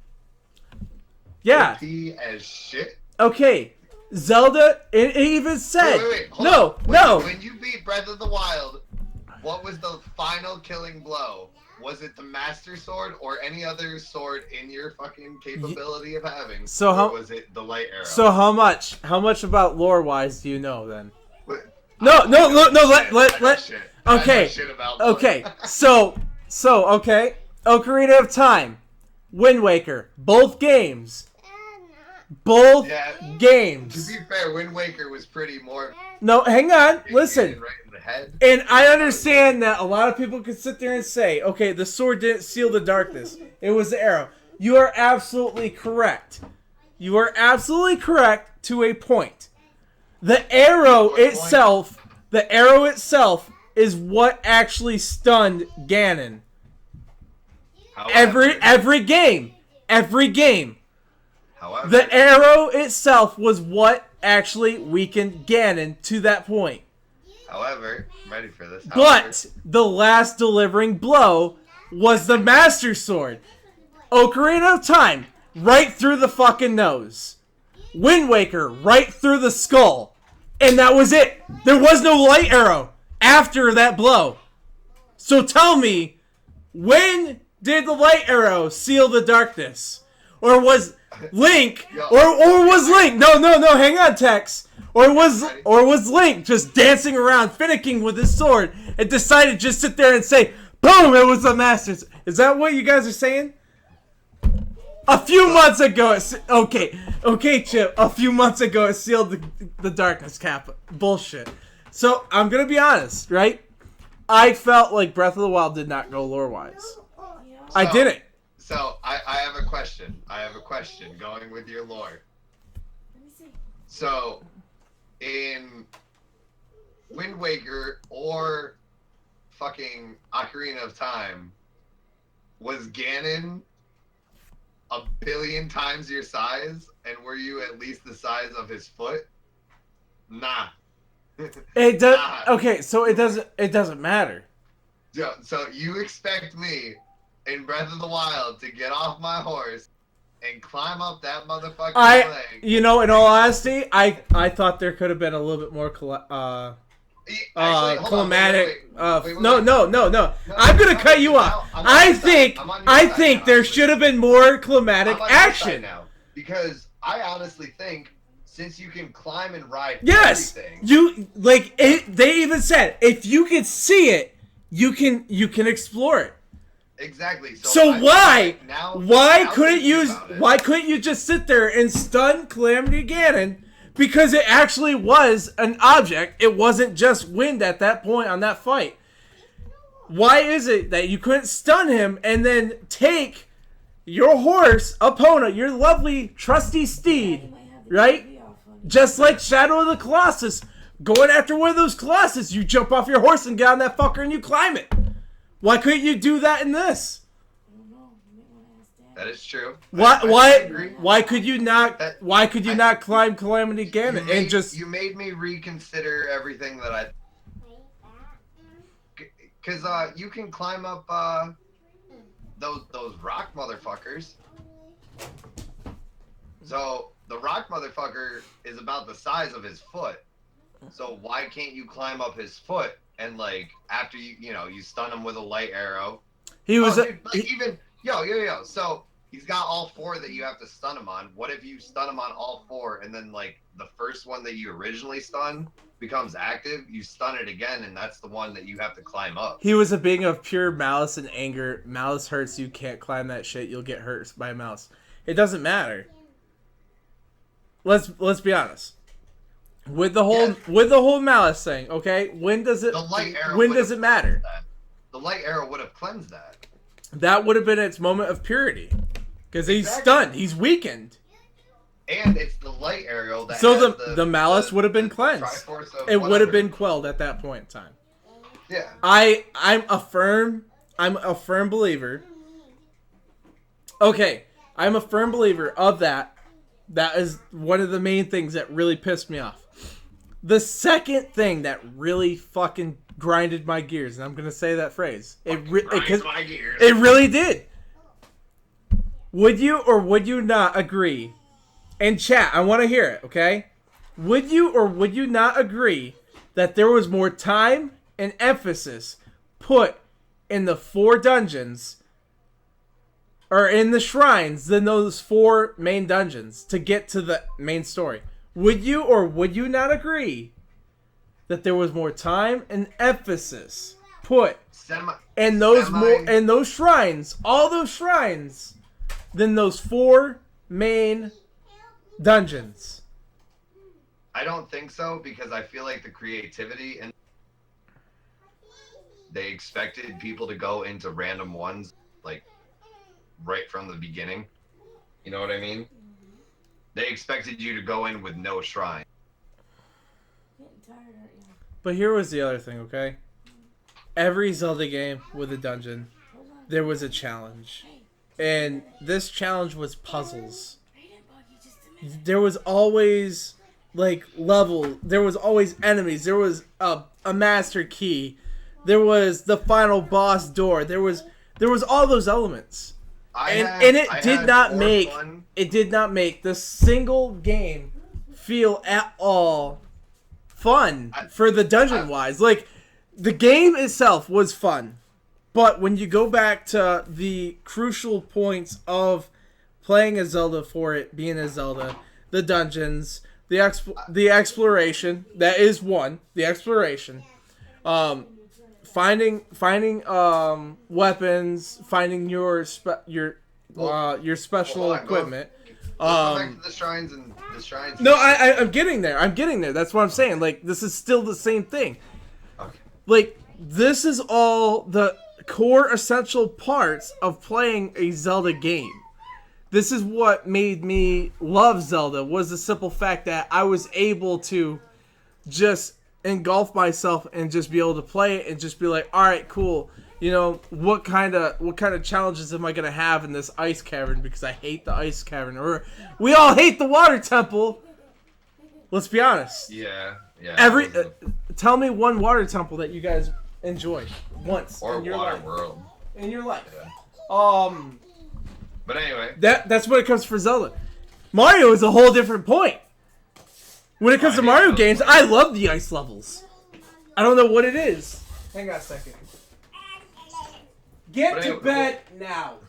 Yeah. OP as shit. Okay. Zelda, it even said. Wait. No. When you beat Breath of the Wild, what was the final killing blow? was it the Master Sword or any other sword in your fucking capability of having? So or was it the light arrow? So how much about lore wise do you know then? What? No. Let. Okay. Okay. So okay. Ocarina of Time, Wind Waker, both games. Both games. To be fair, Wind Waker was pretty more. No, hang on. Listen. Right in the head. And I understand that a lot of people could sit there and say, okay, the sword didn't seal the darkness. It was the arrow. You are absolutely correct. You are absolutely correct to a point. The arrow itself is what actually stunned Ganon. However, Every game. However, The arrow itself was what actually weakened Ganon to that point. However, I'm ready for this. But the last delivering blow was the Master Sword. Ocarina of Time, right through the fucking nose. Wind Waker, right through the skull. And that was it. There was no light arrow after that blow. So tell me, when did the light arrow seal the darkness? Or was Link, or was Link, no, hang on, Tex. Or was Link just dancing around, finicking with his sword, and decided to just sit there and say, boom, it was the Master's. Is that what you guys are saying? A few months ago, okay, Chip, a few months ago it sealed the darkness cap. Bullshit. So, I'm gonna be honest, right? I felt like Breath of the Wild did not go lore-wise. I didn't. So, I have a question. Going with your lore. So, in Wind Waker or fucking Ocarina of Time, was Ganon a billion times your size, and were you at least the size of his foot? Nah. It does. Okay, so it doesn't matter. So you expect me in Breath of the Wild to get off my horse and climb up that motherfucking leg? You know, in all honesty, I thought there could have been a little bit more climatic. No. I'm gonna cut you off. I think there should have been more climatic action. Now, because I honestly think since you can climb and ride everything, you like it. They even said if you can see it, you can explore it. Exactly. So why couldn't you just sit there and stun Calamity Ganon? Because it actually was an object. It wasn't just wind at that point on that fight. Why is it that you couldn't stun him and then take your horse, Epona, your lovely trusty steed, right? Just like Shadow of the Colossus, going after one of those Colossus, you jump off your horse and get on that fucker and you climb it. Why couldn't you do that in this? That is true. Why could you not climb Calamity Ganon and just? You made me reconsider everything that I. Because you can climb up those rock motherfuckers. So the rock motherfucker is about the size of his foot. So why can't you climb up his foot and like after you stun him with a light arrow? He was Yo. So he's got all four that you have to stun him on. What if you stun him on all four and then like the first one that you originally stun becomes active, you stun it again, and that's the one that you have to climb up. He was a being of pure malice and anger. Malice hurts, you can't climb that shit, you'll get hurt by a mouse. It doesn't matter. Let's be honest. With the whole malice thing, okay? When does it matter? The light arrow would have cleansed that. That would have been its moment of purity. Because he's stunned. He's weakened. And it's the light arrow that so the malice would have been cleansed. It would have been quelled at that point in time. Yeah. I'm a firm believer. Okay. I'm a firm believer of that. That is one of the main things that really pissed me off. The second thing that really fucking grinded my gears, and I'm gonna say that phrase. It really did. Would you or would you not agree? And chat, I want to hear it. Okay, would you or would you not agree that there was more time and emphasis put in the 4 dungeons, or in the shrines, than those 4 main dungeons to get to the main story. Would you or would you not agree that there was more time and emphasis put in those shrines, all those shrines, than those 4 main dungeons? I don't think so, because I feel like the creativity and they expected people to go into random ones like right from the beginning. You know what I mean? They expected you to go in with no shrine. But here was the other thing, okay? Every Zelda game with a dungeon, there was a challenge. And this challenge was puzzles. There was always like level, there was always enemies, there was a master key, there was the final boss door, there was all those elements. It did not make the single game feel at all fun for the dungeon wise. Like, the game itself was fun, but when you go back to the crucial points of playing a Zelda for it being a Zelda, the dungeons, the exploration, that is one, the exploration, finding weapons, finding your special equipment. Go back to the shrines and the shrines. No, I'm getting there. That's what I'm saying. Like, this is still the same thing. Okay. Like, this is all the core essential parts of playing a Zelda game. This is what made me love Zelda, was the simple fact that I was able to just engulf myself and just be able to play it and just be like, all right, cool. You know, what kind of challenges am I gonna have in this ice cavern? Because I hate the ice cavern, or we all hate the water temple. Let's be honest. Yeah. Tell me one water temple that you guys enjoyed once or in your water life. world In your life. Yeah. But anyway, that's when it comes for Zelda. Mario is a whole different point. When it comes to Mario games, I love the ice levels. I don't know what it is. Hang on a second. Get to bed now.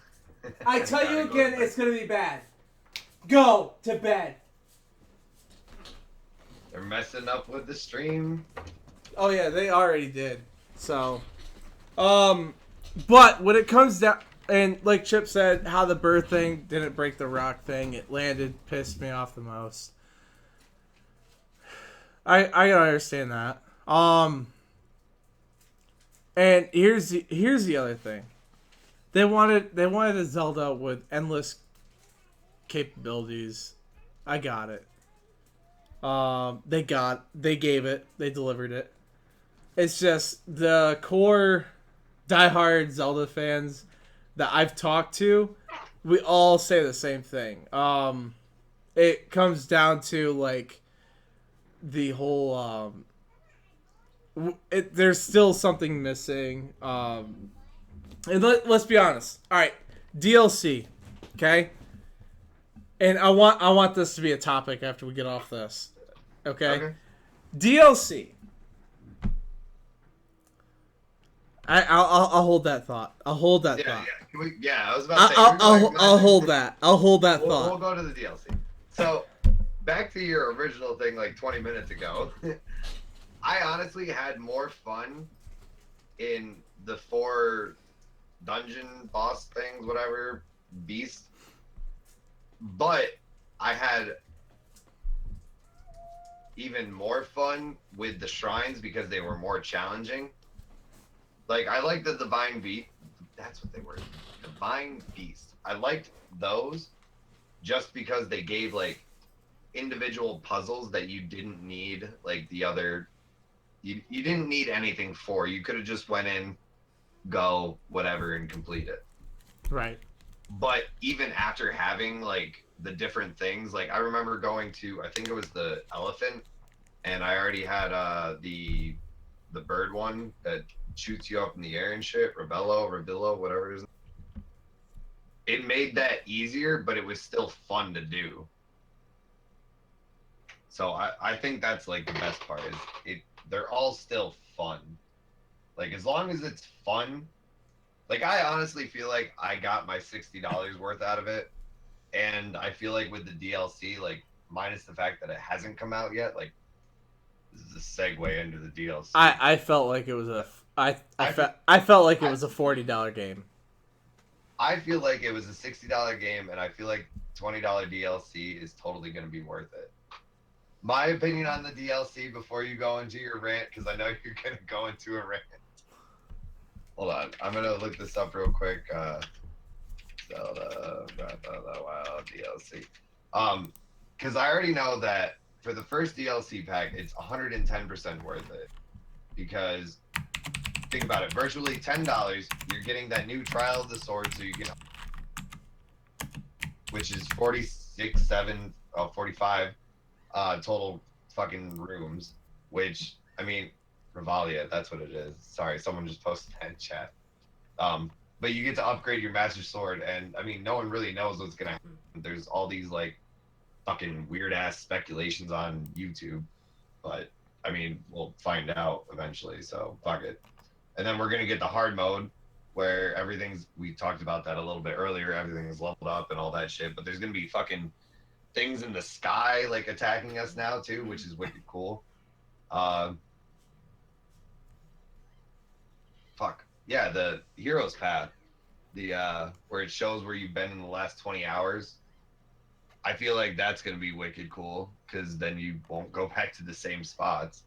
I tell you again, it's going to be bad. Go to bed. They're messing up with the stream. Oh yeah, they already did. So, but when it comes down, and like Chip said, how the bird thing didn't break the rock thing, it landed, pissed me off the most. I gotta understand that. And here's the other thing. They wanted a Zelda with endless capabilities. I got it. They gave it. They delivered it. It's just the core diehard Zelda fans that I've talked to, we all say the same thing. It comes down to like the whole there's still something missing. And let's be honest. All right, DLC, okay? And I want this to be a topic after we get off this. Okay? DLC. I'll hold that thought. I'll hold that thought. I was about to say. I'll hold that. I'll hold that thought. We'll go to the DLC. So, back to your original thing like 20 minutes ago. I honestly had more fun in the 4 dungeon boss things, whatever, beast. But I had even more fun with the shrines because they were more challenging. Like, I like the Divine Beast. That's what they were. Divine Beast. I liked those just because they gave, like, individual puzzles that you didn't need, like, the other... You didn't need anything for. You could have just went in, go, whatever, and complete it. Right. But even after having, like, the different things, like, I remember going to, I think it was the elephant, and I already had the bird one that shoots you up in the air and shit, Rebillo, whatever it is. It made that easier, but it was still fun to do. So I think that's, like, the best part is they're all still fun. Like, as long as it's fun, Like, I honestly feel like I got my $60 worth out of it, and I feel like with the DLC, like minus the fact that it hasn't come out yet, like this is a segue into the DLC. I felt like it was a I feel, I felt like it I, was a $40 game. I feel like it was a $60 game, and I feel like $20 DLC is totally going to be worth it. My opinion on the DLC before you go into your rant, because I know you're going to go into a rant. Hold on, I'm going to look this up real quick. Zelda Breath of the Wild DLC. Because I already know that for the first DLC pack, it's 110% worth it. Because think about it, virtually $10, you're getting that new Trial of the Sword, so you can, which is 46, 7, 45 total fucking rooms. Which I mean, Revalia, that's what it is. Sorry, someone just posted that in chat. But you get to upgrade your Master Sword, and I mean, no one really knows what's gonna happen. There's all these like fucking weird ass speculations on YouTube, but I mean, we'll find out eventually. So fuck it. And then we're gonna get the hard mode, where everything's. We talked about that a little bit earlier. Everything is leveled up and all that shit. But there's gonna be fucking things in the sky like attacking us now too, which is wicked cool. Uh, Fuck yeah, the hero's path, the where it shows where you've been in the last 20 hours. I feel like that's gonna be wicked cool because then you won't go back to the same spots.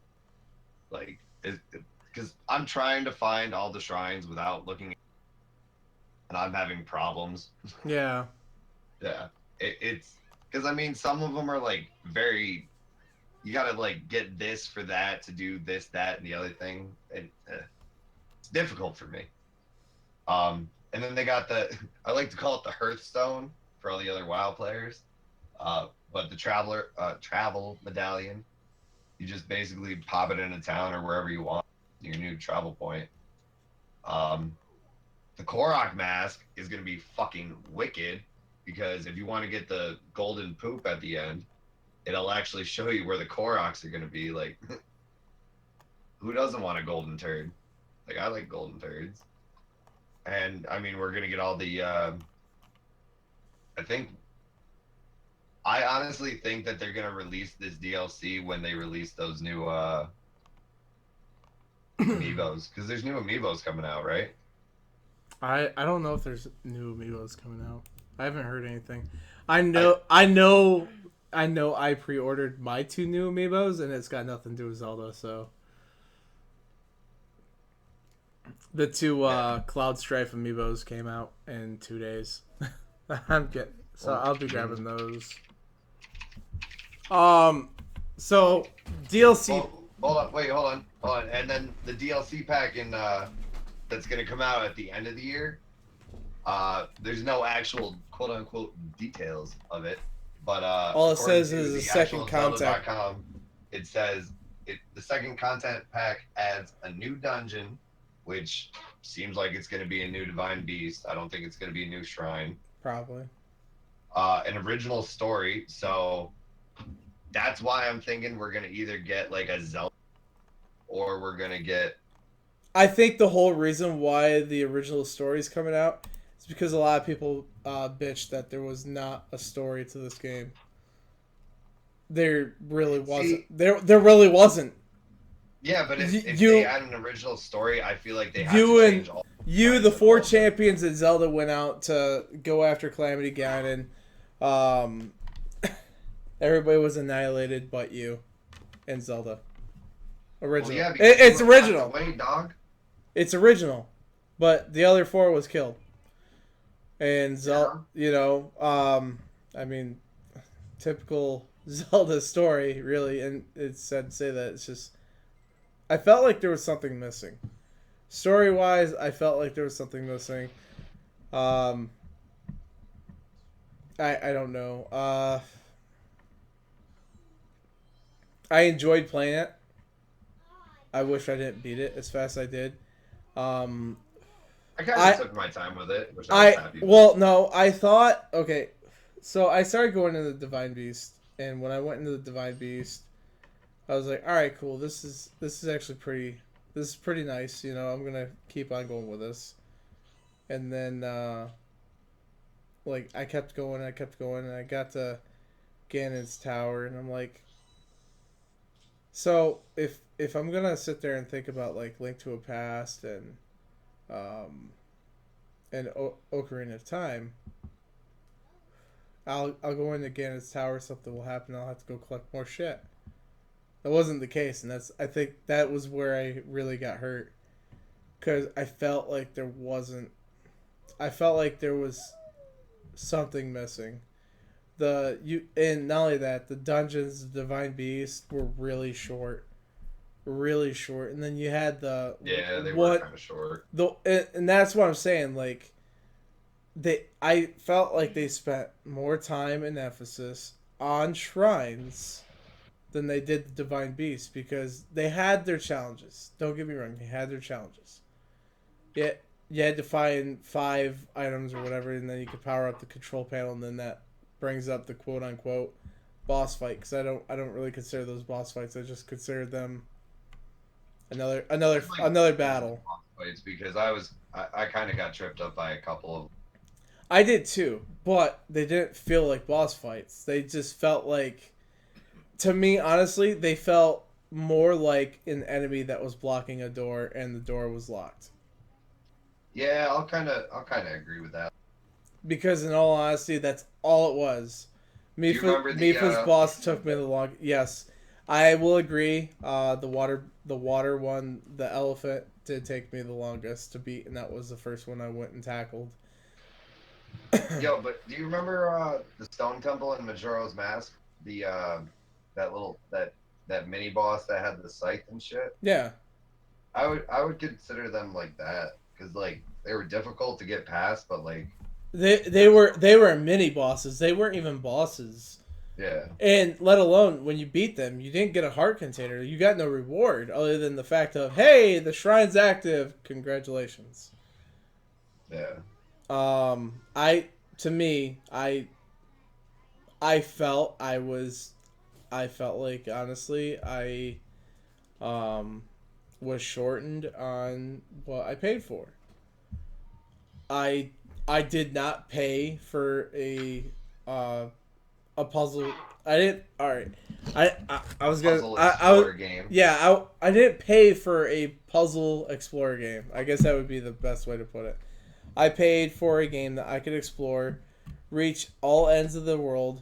Like, because I'm trying to find all the shrines without looking, and I'm having problems. Yeah. Yeah, it's because I mean some of them are like very. You gotta like get this for that to do this, that, and the other thing, and it's difficult for me. And then they got the I like to call it the Hearthstone for all the other WoW players. But the travel medallion, you just basically pop it in a town or wherever you want, your new travel point. Um, the Korok mask is gonna be fucking wicked because if you want to get the golden poop at the end, it'll actually show you where the Koroks are gonna be. Like, who doesn't want a golden turd? Like, I like golden turds. And I mean, we're gonna get all the. I think. I honestly think that they're gonna release this DLC when they release those new amiibos, because there's new amiibos coming out, right? I don't know if there's new amiibos coming out. I haven't heard anything. I I know I pre-ordered my 2 new amiibos and it's got nothing to do with Zelda, so the 2 Cloud Strife amiibos came out in 2 days. I'll be grabbing those. So DLC. hold on, wait, hold on, and then the DLC pack in that's gonna come out at the end of the year. There's no actual quote unquote details of it, but All it according says to is the the second actual content. Zelda.com, it says the second content pack adds a new dungeon, which seems like it's going to be a new divine beast. I don't think it's going to be a new shrine. Probably. An original story, so that's why I'm thinking we're going to either get like a Zelda or we're going to get. I think the whole reason why the original story is coming out is because a lot of people bitched that there was not a story to this game. There really wasn't. There really wasn't. Yeah, but if you they add an original story, I feel like they have to change all. The 4 champions that Zelda went out to go after Calamity Ganon. Everybody was annihilated but you and Zelda. Original. Well, yeah, It's original. Wait, dog. It's original, but the other 4 was killed. And Zelda, I mean, typical Zelda story, really. And it's sad to say that it's just. I felt like there was something missing. Story wise, I felt like there was something missing. I don't know. I enjoyed playing it. I wish I didn't beat it as fast as I did. I kind of took my time with it, which I was happy with. Well, no, I thought, okay, so I started going into the Divine Beast, and when I went into the Divine Beast, I was like, all right, cool, this is actually pretty nice, I'm gonna keep on going with this. and then like I kept going, and I got to Ganon's tower, and I'm like, so if I'm gonna sit there and think about like Link to a Past um Ocarina of Time, I'll go into Ganon's tower, something will happen, I'll have to go collect more shit. That wasn't the case, and I think that was where I really got hurt, because I felt like there wasn't. I felt like there was something missing. And not only that, the dungeons, the Divine Beast were really short, and then you had the Yeah, they were what kind of short. and that's what I'm saying. Like I felt like they spent more time and emphasis on shrines than they did the Divine Beast, because they had their challenges. Don't get me wrong, they had their challenges. Yeah, you had to find 5 items or whatever, and then you could power up the control panel, and then that brings up the quote unquote boss fight. Because I don't really consider those boss fights. I just consider them Like, another battle. fights because I kind of got tripped up by a couple of. I did too, but they didn't feel like boss fights. They just felt like, to me, honestly, they felt more like an enemy that was blocking a door and the door was locked. Yeah, I'll kind of agree with that. Because in all honesty, that's all it was. Do you remember the Mifa's boss took me the long. Yes, I will agree. The water one, the elephant, did take me the longest to beat, and that was the first one I went and tackled. Yo, but do you remember the Stone Temple in Majora's Mask? The that little that mini boss that had the scythe and shit. Yeah, I would consider them like that because like they were difficult to get past, but like they were mini bosses. They weren't even bosses. yeah. And let alone when you beat them, you didn't get a heart container. You got no reward other than the fact of, hey, the shrine's active. Congratulations. Yeah. I to me, I felt I felt like honestly um was shortened on what I paid for. I I did not pay for a puzzle. I didn't. All right. I was gonna. Puzzle I was. explorer game. Yeah. I didn't pay for a puzzle explorer game. I guess that would be the best way to put it. I paid for a game that I could explore, reach all ends of the world,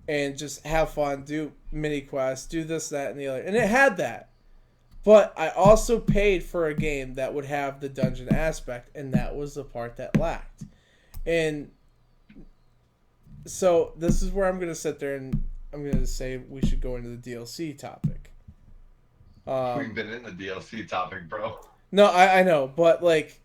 and just have fun, do mini quests, do this, that, and the other. And it had that. But I also paid for a game that would have the dungeon aspect, and that was the part that lacked. And so this is where I'm going to sit there and I'm going to say we should go into the DLC topic. We've been in the DLC topic, bro. No, I know, but like,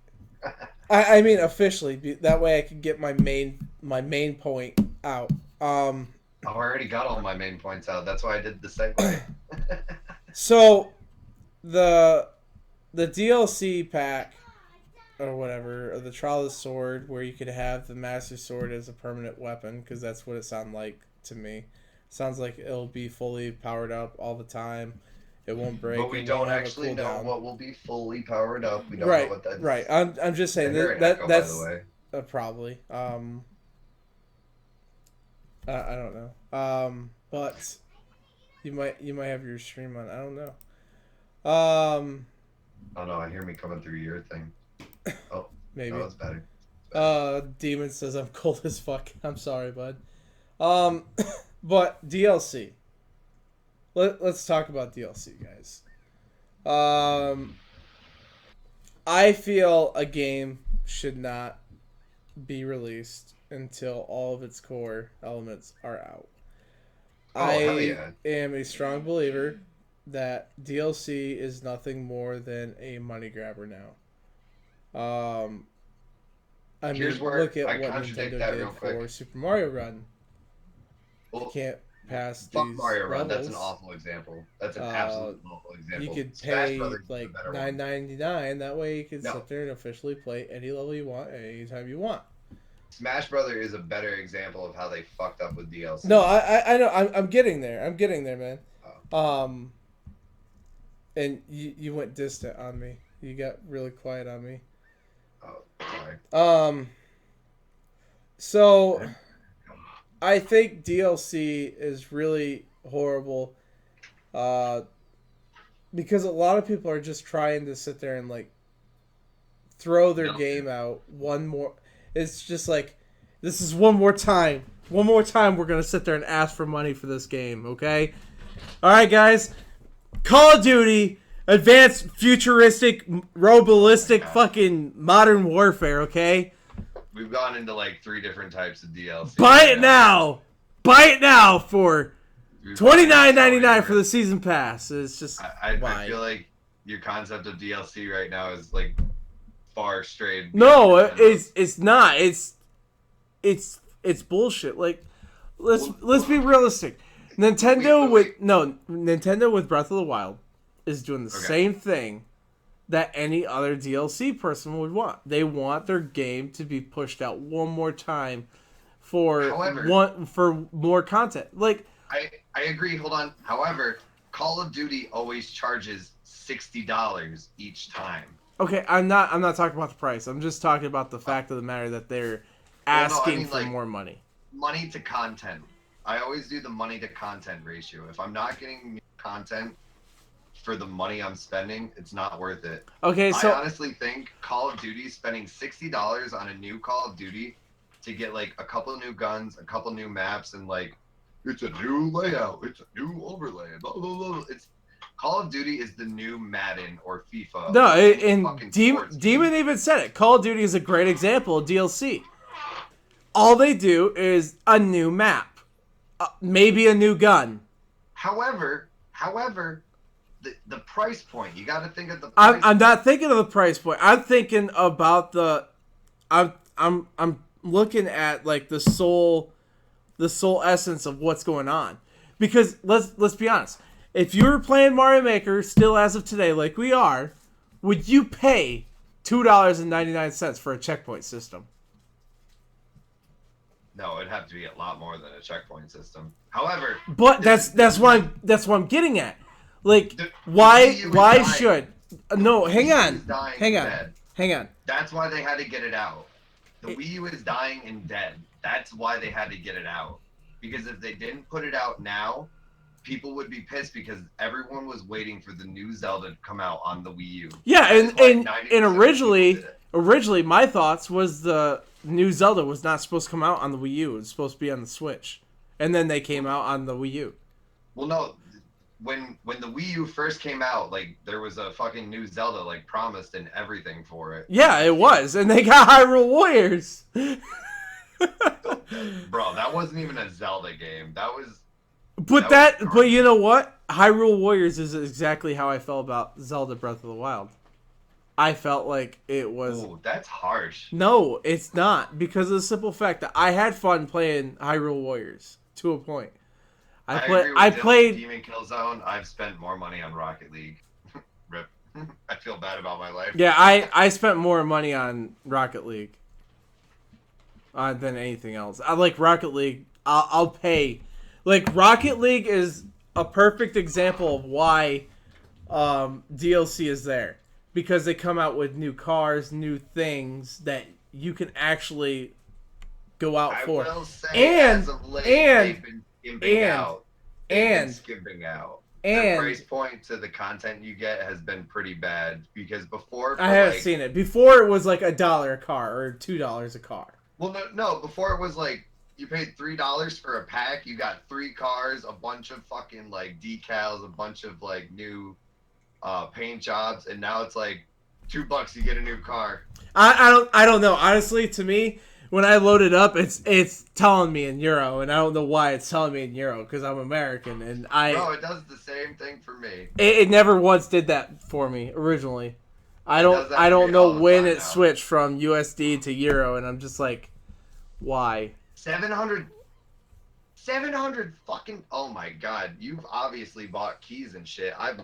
I mean officially, that way I can get my main point out. I already got all my main points out. That's why I did the segue. So the DLC pack or whatever, or the Trial of the Sword, where you could have the Master Sword as a permanent weapon, because that's what it sounded like to me. Sounds like it'll be fully powered up all the time. It won't break. But we don't actually know what will be fully powered up. We don't know what that's. Right. I'm just saying that's by the way. Probably. I don't know. But you might have your stream on. I don't know. Oh no! I hear me coming through your thing. Oh, maybe. No, that's better. Demon says I'm cold as fuck. I'm sorry, bud. But DLC. Let's talk about DLC, guys. I feel a game should not be released until all of its core elements are out. Hell yeah. Am a strong believer that DLC is nothing more than a money grabber now. I Here's mean, where look at I what contradict Nintendo that did real quick. for Super Mario Run. Well, You can't pass fuck these Mario Run. That's an levels. awful example. That's an absolute awful example. You could Smash pay Brothers is like the better one. $9.99. That way you can No. sit there and officially play any level you want at any time you want. Smash Brothers is a better example of how they fucked up with DLC. No, I know. I'm getting there. I'm getting there, man. Oh. And you went distant on me. You got really quiet on me. Oh, sorry. So I think DLC is really horrible, uh, because a lot of people are just trying to sit there and like throw their No. game out one more. It's just like, this is one more time. One more time, we're gonna sit there and ask for money for this game. Okay. All right, guys. Call of Duty, advanced, futuristic, robolistic, fucking modern warfare. Okay. We've gone into like 3 different types of DLC. Buy it now. Buy it now for $29.99 for the season pass. It's just I feel like your concept of DLC right now is like far strayed. No, it's not. It's bullshit. Like, let's be realistic. Nintendo with Breath of the Wild is doing the same thing that any other DLC person would want. They want their game to be pushed out one more time for more content. Like, I agree. Hold on. However, Call of Duty always charges $60 each time. okay, I'm not talking about the price. I'm just talking about the fact of the matter that they're asking for more money. Money to content. I always do the money to content ratio. If I'm not getting new content for the money I'm spending, it's not worth it. Okay, so I honestly think Call of Duty spending $60 on a new Call of Duty to get like a couple new guns, a couple new maps, and like it's a new layout, it's a new overlay, blah blah blah. It's Call of Duty is the new Madden or FIFA. No, and Demon even said it. Call of Duty is a great example of DLC. All they do is a new map, maybe a new gun. However, the price point. You got to think of the price I'm not thinking of the price point. I'm thinking about I'm looking at like the soul essence of what's going on. Because let's be honest. If you were playing Mario Maker still as of today like we are, would you pay $2.99 for a checkpoint system? No, it'd have to be a lot more than a checkpoint system. However, but that's what I'm getting at. Like, why should no? Hang on. That's why they had to get it out. The Wii U is dying and dead. That's why they had to get it out. Because if they didn't put it out now, people would be pissed because everyone was waiting for the new Zelda to come out on the Wii U. Yeah, and originally my thoughts was the new Zelda was not supposed to come out on the Wii U. It was supposed to be on the Switch. And then they came out on the Wii U. Well, no. When the Wii U first came out, like, there was a fucking new Zelda, like, promised and everything for it. Yeah, it was. And they got Hyrule Warriors. Bro, that wasn't even a Zelda game. But you know what? Hyrule Warriors is exactly how I felt about Zelda Breath of the Wild. I felt like it was... Oh, that's harsh. No, it's not. Because of the simple fact that I had fun playing Hyrule Warriors to a point. I played Demon Killzone. I've spent more money on Rocket League. Rip. I feel bad about my life. Yeah, I spent more money on Rocket League than anything else. I like Rocket League. I'll pay. Like, Rocket League is a perfect example of why DLC is there, because they come out with new cars, new things that you can actually go out for. I will say, as of late, they've been skimping out. The price point to the content you get has been pretty bad, because before I haven't seen it. Before it was like $1 a car or $2 a car. Well, no. Before it was like you paid $3 for a pack. You got 3 cars, a bunch of fucking like decals, a bunch of like new paint jobs, and now it's like $2 you get a new car. I don't know. Honestly, to me, when I load it up, it's telling me in euro, and I don't know why it's telling me in euro, because I'm American, and Bro, it does the same thing for me. It never once did that for me originally. I don't know when it switched from USD to euro, and I'm just like, why? 700 fucking... Oh my god, you've obviously bought keys and shit. I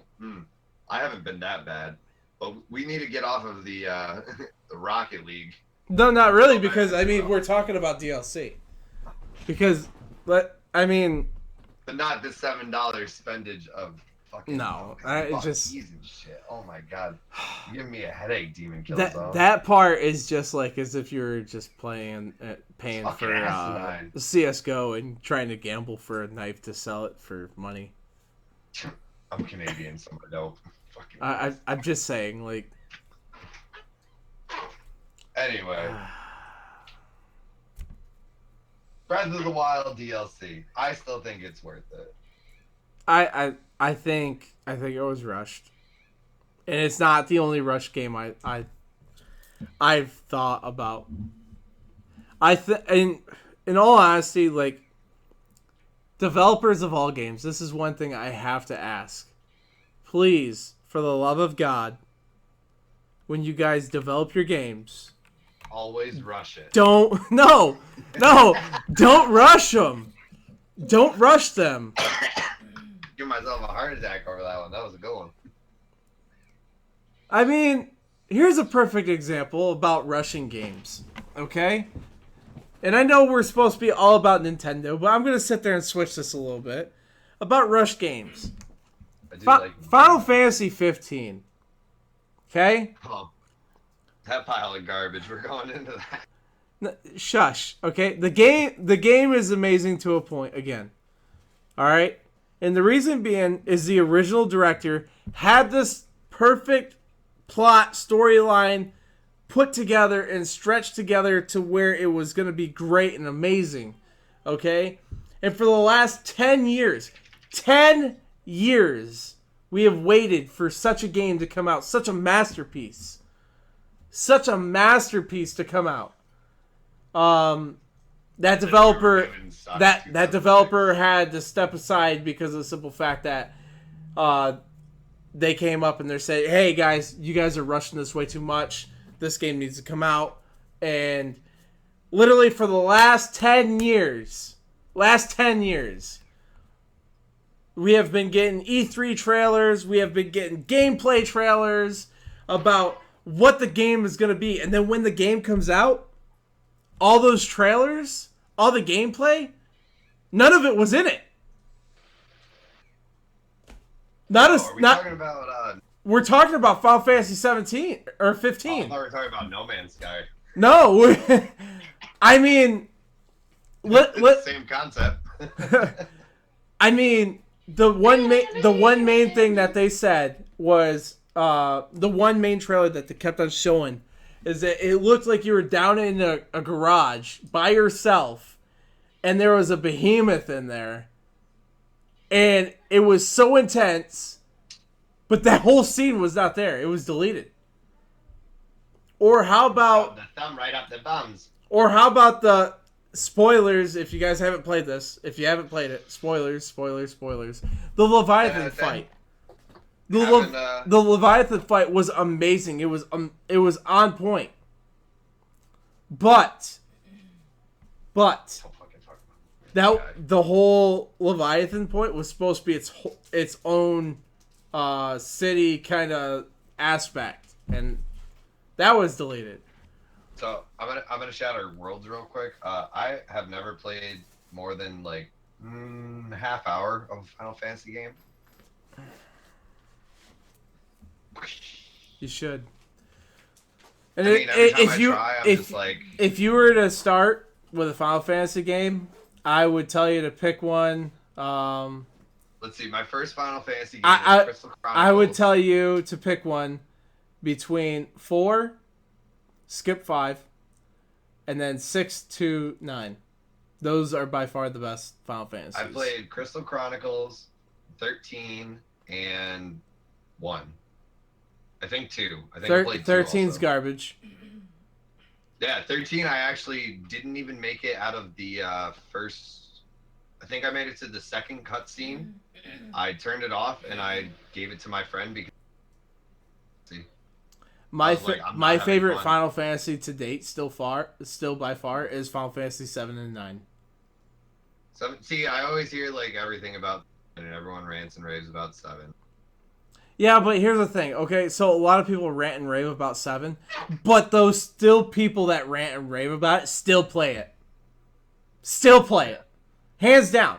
haven't been that bad, but we need to get off of the the Rocket League. No, not really, because I mean we're talking about DLC. But not the $7 spendage of fucking No, fuck it just keys and shit. Oh my god, you're giving me a headache, Demon Killzone. that part is just like as if you're just paying Fucking for asinine. CS:GO and trying to gamble for a knife to sell it for money. I'm Canadian, so I don't fucking. I'm just saying, like. Anyway, Breath of the Wild DLC. I still think it's worth it. I think it was rushed, and it's not the only rush game I've thought about. In all honesty, like developers of all games, this is one thing I have to ask. Please, for the love of God, when you guys develop your games, Always rush it. don't rush them. Don't rush them. Give myself a heart attack over that one. That was a good one. I mean, here's a perfect example about rushing games, okay? And I know we're supposed to be all about Nintendo, but I'm going to sit there and switch this a little bit. About rush games. I do like Final Fantasy 15. Okay? Oh, that pile of garbage. We're going into that. Shush, okay? The game is amazing to a point, again. Alright? And the reason being is the original director had this perfect plot, storyline put together and stretched together to where it was going to be great and amazing. Okay? And for the last 10 years, we have waited for such a game to come out, such a masterpiece. Such a masterpiece to come out. That developer had to step aside because of the simple fact that they came up and they said, "Hey guys, you guys are rushing this way too much. This game needs to come out." And literally for the last 10 years, we have been getting E3 trailers, we have been getting gameplay trailers about what the game is going to be. And then when the game comes out, all those trailers, all the gameplay, none of it was in it. Talking about, we're talking about Final Fantasy 17 or 15. I thought we were talking about No Man's Sky. No, I mean, Same concept. I mean, the one main thing that they said was the one main trailer that they kept on showing is that it looked like you were down in a garage by yourself, and there was a behemoth in there, and it was so intense, but that whole scene was not there. It was deleted. Or how about the thumb right up the bums? Or how about the spoilers? If you guys haven't played this, if you haven't played it, spoilers. The Leviathan fight. The Leviathan fight was amazing. It was on point. But that the whole Leviathan point was supposed to be its own city kind of aspect, and that was deleted. So I'm gonna shatter worlds real quick. I have never played more than like half hour of a Final Fantasy game. You should. And I mean, every time I try, I'm just like, if you were to start with a Final Fantasy game, I would tell you to pick one. Let's see, my first Final Fantasy game is Crystal Chronicles. I would tell you to pick one between 4, skip 5, and then 6 to 9. Those are by far the best Final Fantasies. I played Crystal Chronicles, 13, and 1. I think 2. I think I played 2 13's also. garbage. Yeah, 13 I actually didn't even make it out of the first... I think I made it to the second cutscene. I turned it off and I gave it to my friend because... My favorite Final Fantasy to date, still by far, is Final Fantasy 7 and 9. So, see, I always hear like everything about, and everyone rants and raves about 7. Yeah, but here's the thing, okay? So a lot of people rant and rave about 7, but those still people that rant and rave about it still play it. Still play it. Hands down.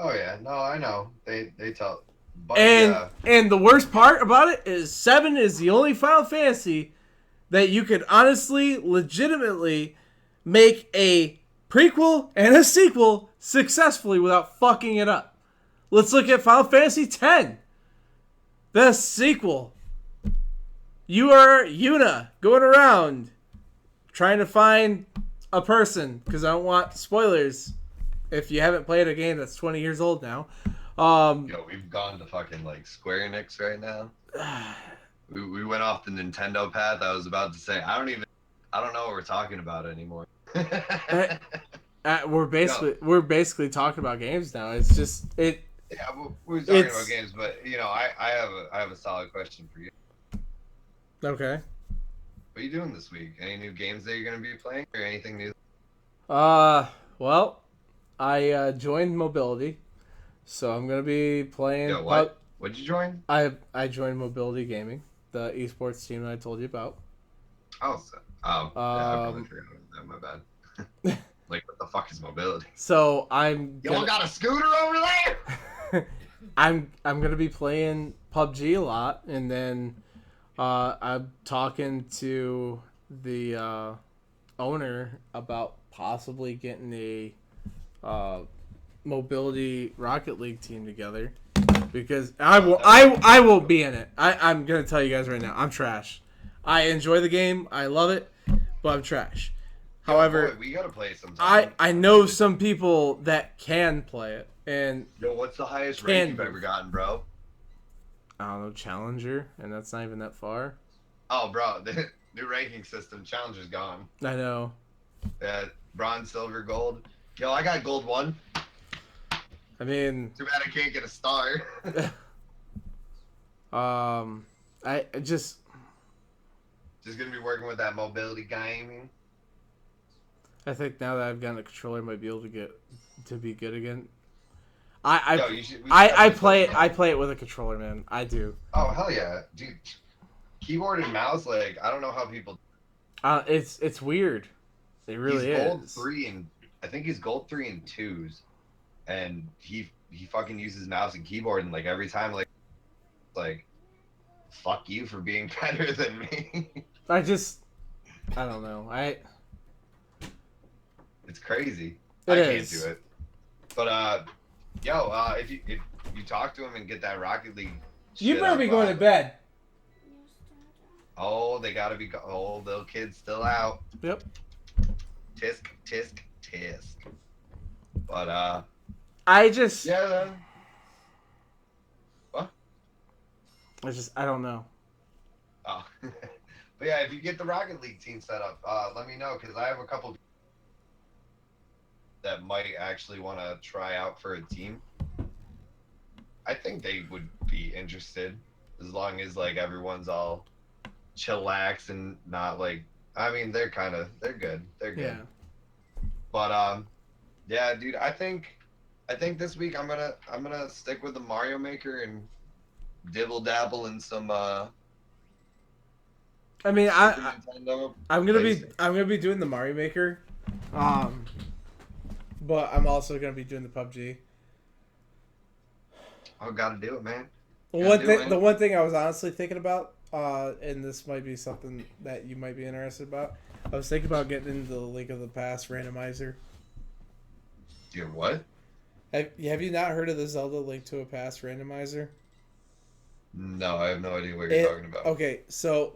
Oh yeah, no, I know. They tell, but And yeah, and the worst part about it is 7 is the only Final Fantasy that you could honestly, legitimately make a prequel and a sequel successfully without fucking it up. Let's look at Final Fantasy X, the sequel. You are Yuna going around trying to find a person, because I don't want spoilers if you haven't played a game that's 20 years old now. yo, we've gone to fucking like Square Enix right now. We went off the Nintendo path. I was about to say I don't know what we're talking about anymore. We're basically talking about games now. It's just it. Yeah, we were talking about games, but I have a solid question for you. Okay. What are you doing this week? Any new games that you're gonna be playing, or anything new? Well, I joined Mobility, so I'm gonna be playing. Yo, what? What'd you join? I joined Mobility Gaming, the esports team that I told you about. Oh, yeah, I probably forgot about that. My bad. Like, what the fuck is mobility? So I'm. Y'all got a scooter over there? I'm gonna be playing PUBG a lot, and then I'm talking to the owner about possibly getting a mobility Rocket League team together, because I won't be in it. I'm gonna tell you guys right now, I'm trash. I enjoy the game, I love it, but I'm trash. However, boy, we gotta play sometime. I know some people that can play it, and yo, what's the highest rank you've ever gotten, bro? I don't know, Challenger, and that's not even that far. Oh, bro, the new ranking system, Challenger's gone. I know. Yeah, bronze, silver, gold. Yo, I got gold 1. I mean, too bad I can't get a star. I just gonna be working with that mobility gaming. I think now that I've gotten a controller, I might be able to be good again. I play it with a controller, man. I do. Oh hell yeah, dude! Keyboard and mouse, like I don't know how people. It's weird. It really he's is. Gold 3 and I think he's gold 3 and 2s, and he fucking uses mouse and keyboard, and like every time like fuck you for being better than me. I don't know. It's crazy. I can't do it. But if you talk to him and get that Rocket League, you better be going to bed. Oh, they gotta be. Oh, little kid's still out. Yep. Tisk tisk tisk. But yeah. What? I don't know. Oh, but yeah, if you get the Rocket League team set up, let me know, because I have a couple that might actually want to try out for a team. I think they would be interested, as long as like everyone's all chillax and not like. I mean, they're good. They're good. Yeah. But yeah, dude. I think this week I'm gonna stick with the Mario Maker and dibble dabble in some. I mean, I'm gonna be doing the Mario Maker, but I'm also gonna be doing the PUBG. I gotta do it, man. The one thing I was honestly thinking about, and this might be something that you might be interested about. I was thinking about getting into the Link of the Past randomizer. Dude, what? Have you not heard of the Zelda Link to a Past randomizer? No, I have no idea what you're talking about. Okay, so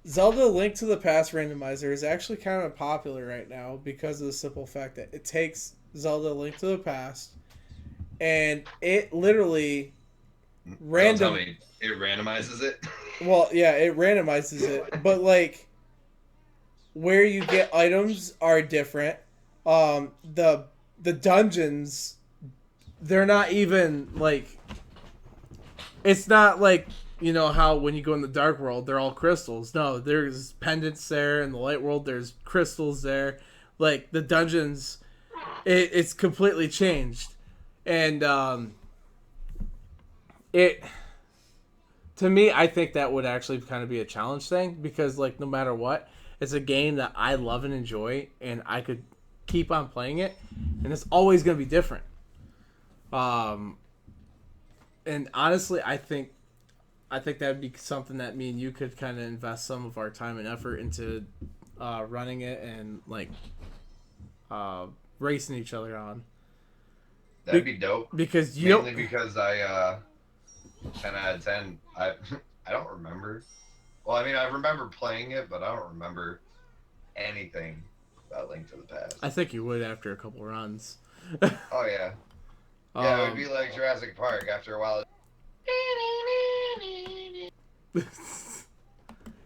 Zelda Link to the Past randomizer is actually kind of popular right now because of the simple fact that it takes Zelda Link to the Past and it literally Don't tell me it randomizes it. Well, yeah, it randomizes it, but like where you get items are different. The dungeons, they're not even like, it's not like, you know how when you go in the dark world they're all crystals. No, there's pendants there. In the light world there's crystals there. Like the dungeons, it's completely changed. And it, to me, I think that would actually kind of be a challenge thing, because like no matter what, it's a game that I love and enjoy, and I could keep on playing it, and it's always going to be different. Um, and honestly, I think that'd be something that me and you could kind of invest some of our time and effort into running it and like uh, racing each other on. That'd be dope. Because you don't. Mainly because I 10 out of 10. I don't remember. Well, I mean, I remember playing it, but I don't remember anything about Link to the Past. I think you would after a couple runs. Oh yeah, yeah. It would be like Jurassic Park after a while.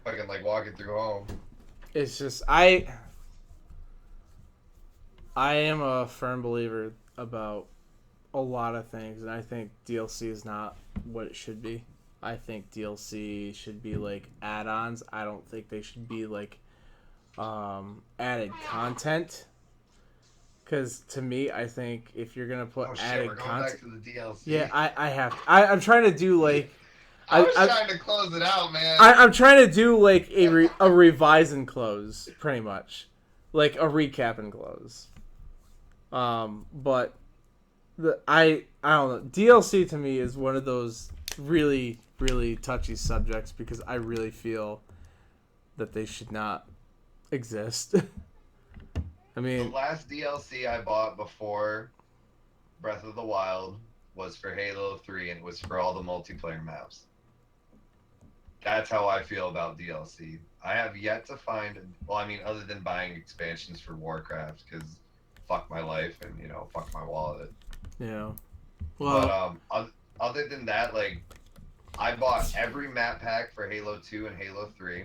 Fucking like walking through home. It's just I am a firm believer about a lot of things, and I think DLC is not what it should be. I think DLC should be like add-ons. I don't think they should be like added content. Because to me, I think if you're gonna put Oh shit, added we're going content, back to the DLC. yeah, I have. I'm trying to do like I was trying to close it out, man. I'm trying to do like a revise and close, pretty much, like a recap and close. But I don't know. DLC to me is one of those really touchy subjects because I really feel that they should not exist. I mean, The last DLC I bought before Breath of the Wild was for Halo 3, and it was for all the multiplayer maps. That's how I feel about DLC. I have yet to find, well, I mean, other than buying expansions for Warcraft, because fuck my life and, you know, fuck my wallet. yeah. Well, But other than that, like, I bought every map pack for Halo 2 and Halo 3.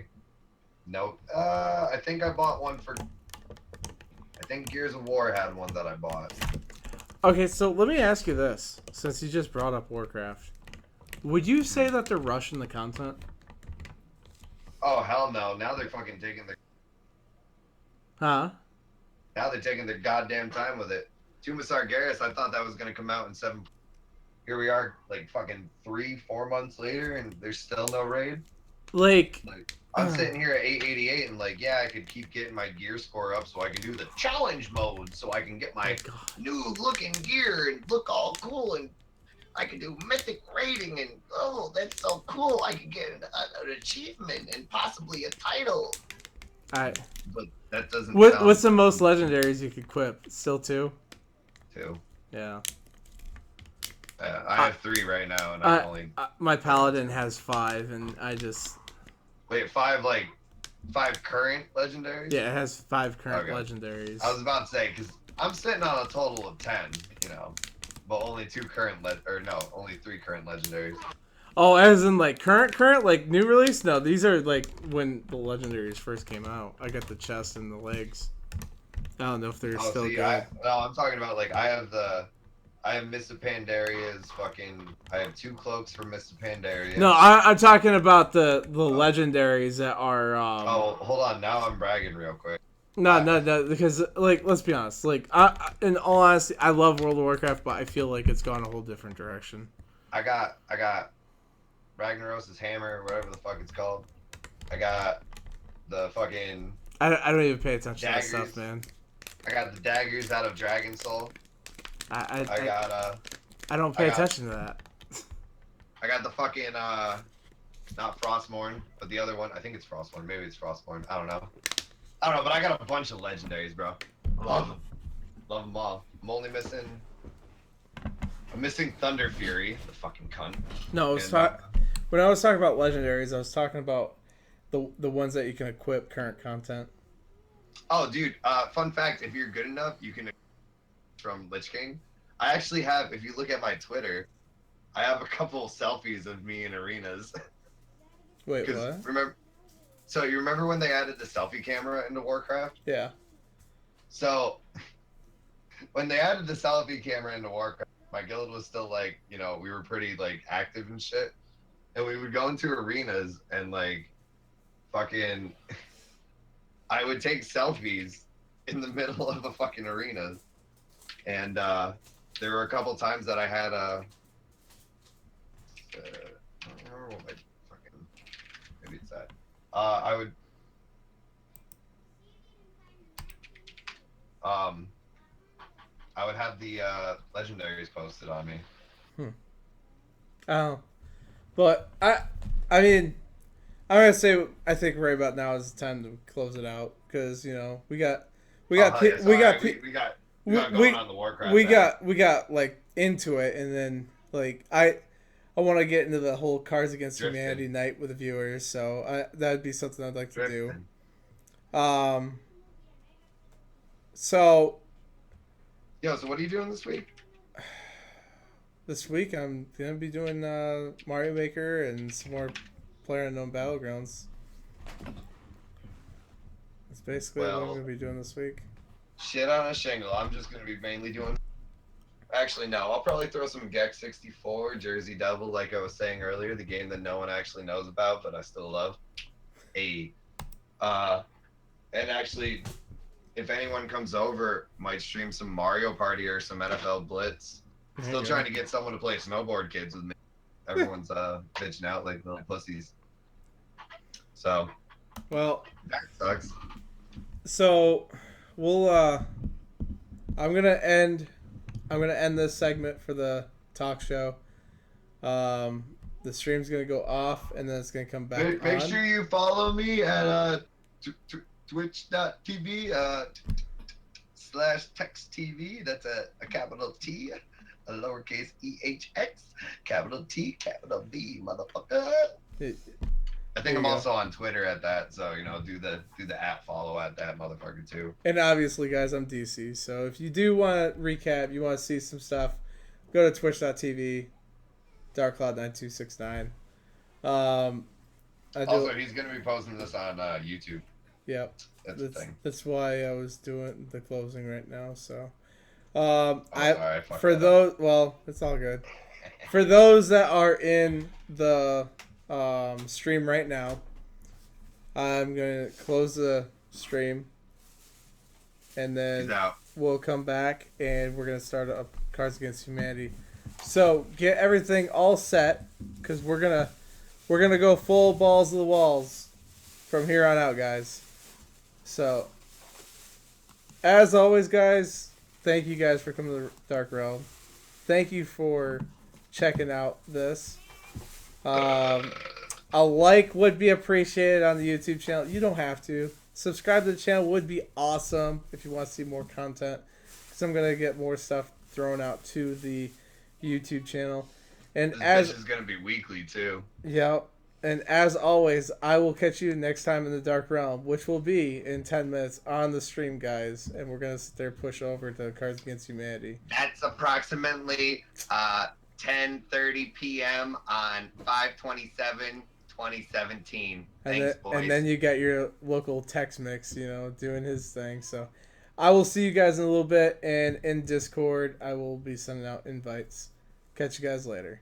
Nope. I think I bought one for. I think Gears of War had one that I bought. okay, so let me ask you this: since you just brought up Warcraft, would you say that they're rushing the content? Oh hell no! Now they're fucking taking their. Huh? Now they're taking their goddamn time with it. Tomb of Sargeras, I thought that was gonna come out in 7. Here we are, like fucking 3-4 months later, and there's still no raid. Like I'm sitting here at 888, and like, yeah, I could keep getting my gear score up, so I can do the challenge mode, so I can get my new looking gear and look all cool, and I can do mythic rating, and oh, that's so cool. I could get an achievement and possibly a title. Alright. But that doesn't. What's the most legendaries you could equip? Still 2? 2. Yeah. I have 3 right now, and I'm only. My paladin has 5, and I just. Wait, 5 like 5 current legendaries? Yeah, it has 5 current legendaries. I was about to say because I'm sitting on a total of 10, you know, but only 2 current only 3 current legendaries. Oh, as in like current, like new release? No, these are like when the legendaries first came out. I got the chest and the legs. I don't know if they're still good. I'm talking about like I have Mr. Pandaria's fucking. I have 2 cloaks for Mr. Pandaria. No, I'm talking about the legendaries that are. Oh, hold on. Now I'm bragging real quick. No, because like let's be honest, like in all honesty, I love World of Warcraft, but I feel like it's gone a whole different direction. I got Ragnaros' hammer, whatever the fuck it's called. I got the fucking. I don't even pay attention daggers. to that stuff, man. I got the daggers out of Dragon Soul. I don't pay attention to that. I got the fucking not Frostmourne, but the other one. I think it's Frostmourne. Maybe it's Frostmourne. I don't know, but I got a bunch of legendaries, bro. Love them all. I'm missing Thunder Fury, the fucking cunt. No, when I was talking about legendaries, I was talking about the ones that you can equip current content. Oh, dude. Fun fact: if you're good enough, you can from Lich King. I actually have. If you look at my Twitter, I have a couple selfies of me in arenas. Wait, what? So you remember when they added the selfie camera into Warcraft? Yeah. So when they added the selfie camera into Warcraft, my guild was still like, you know, we were pretty like active and shit, and we would go into arenas and like, fucking, I would take selfies in the middle of a fucking arena, and there were a couple times that I had I don't remember what my fucking, maybe it's that. I would I would have the legendaries posted on me. Oh, but I mean, I'm gonna say I think right about now is the time to close it out because you know we Oh got hell yeah! So, we all got right, we we got going we on the Warcraft we then. got like into it, and then like I want to get into the whole Cards Against Drifting, Humanity night with the viewers, so that'd be something I'd like to do. drifting. Um, so Yo, so what are you doing this week? this week I'm gonna be doing Mario Maker and some more PlayerUnknown Battlegrounds. That's basically what I'm Well, gonna be doing this week. shit on a shingle. I'm just gonna be mainly doing. Actually, no. I'll probably throw some Gex 64, Jersey Devil, like I was saying earlier, the game that no one actually knows about, but I still love. A, and actually, if anyone comes over, might stream some Mario Party or some NFL Blitz. There Still you trying go. to get someone to play snowboard kids with me. Everyone's bitching out like little pussies. So Well, that sucks. so we'll I'm gonna end this segment for the talk show. Um, the stream's gonna go off and then it's gonna come back Make on. sure you follow me at twitch.tv / TehxTV. That's a capital T, a lowercase EHX, capital T, capital V, motherfucker. It- I There think you I'm go. also on Twitter at that, so you know, do the @ follow at that motherfucker too. And obviously, guys, I'm DC. So if you do want to recap, you want to see some stuff, go to twitch.tv, darkcloud9269. I do. Also, he's gonna be posting this on YouTube. Yep. That's the thing. That's why I was doing the closing right now. So, Oh, sorry, I fucked for that up. those, well, it's all good. For those that are in the stream right now, I'm gonna close the stream, and He's then out. we'll come back and we're gonna start up Cards Against Humanity. So get everything all set because we're gonna go full balls to the walls from here on out, guys. So as always, guys, thank you guys for coming to the Dark Realm. Thank you for checking out this. A like would be appreciated on the YouTube channel. You don't have to. Subscribe to the channel would be awesome if you want to see more content. Because I'm going to get more stuff thrown out to the YouTube channel. And This bitch is gonna be weekly too. yeah, and as always, I will catch you next time in the Dark Realm, which will be in 10 minutes on the stream, guys. And we're going to sit there and push over to Cards Against Humanity. That's approximately 10:30 p.m. on 5/27/2017. Thanks, boys. And then you got your local Tex Mix, you know, doing his thing. So I will see you guys in a little bit. And in Discord, I will be sending out invites. Catch you guys later.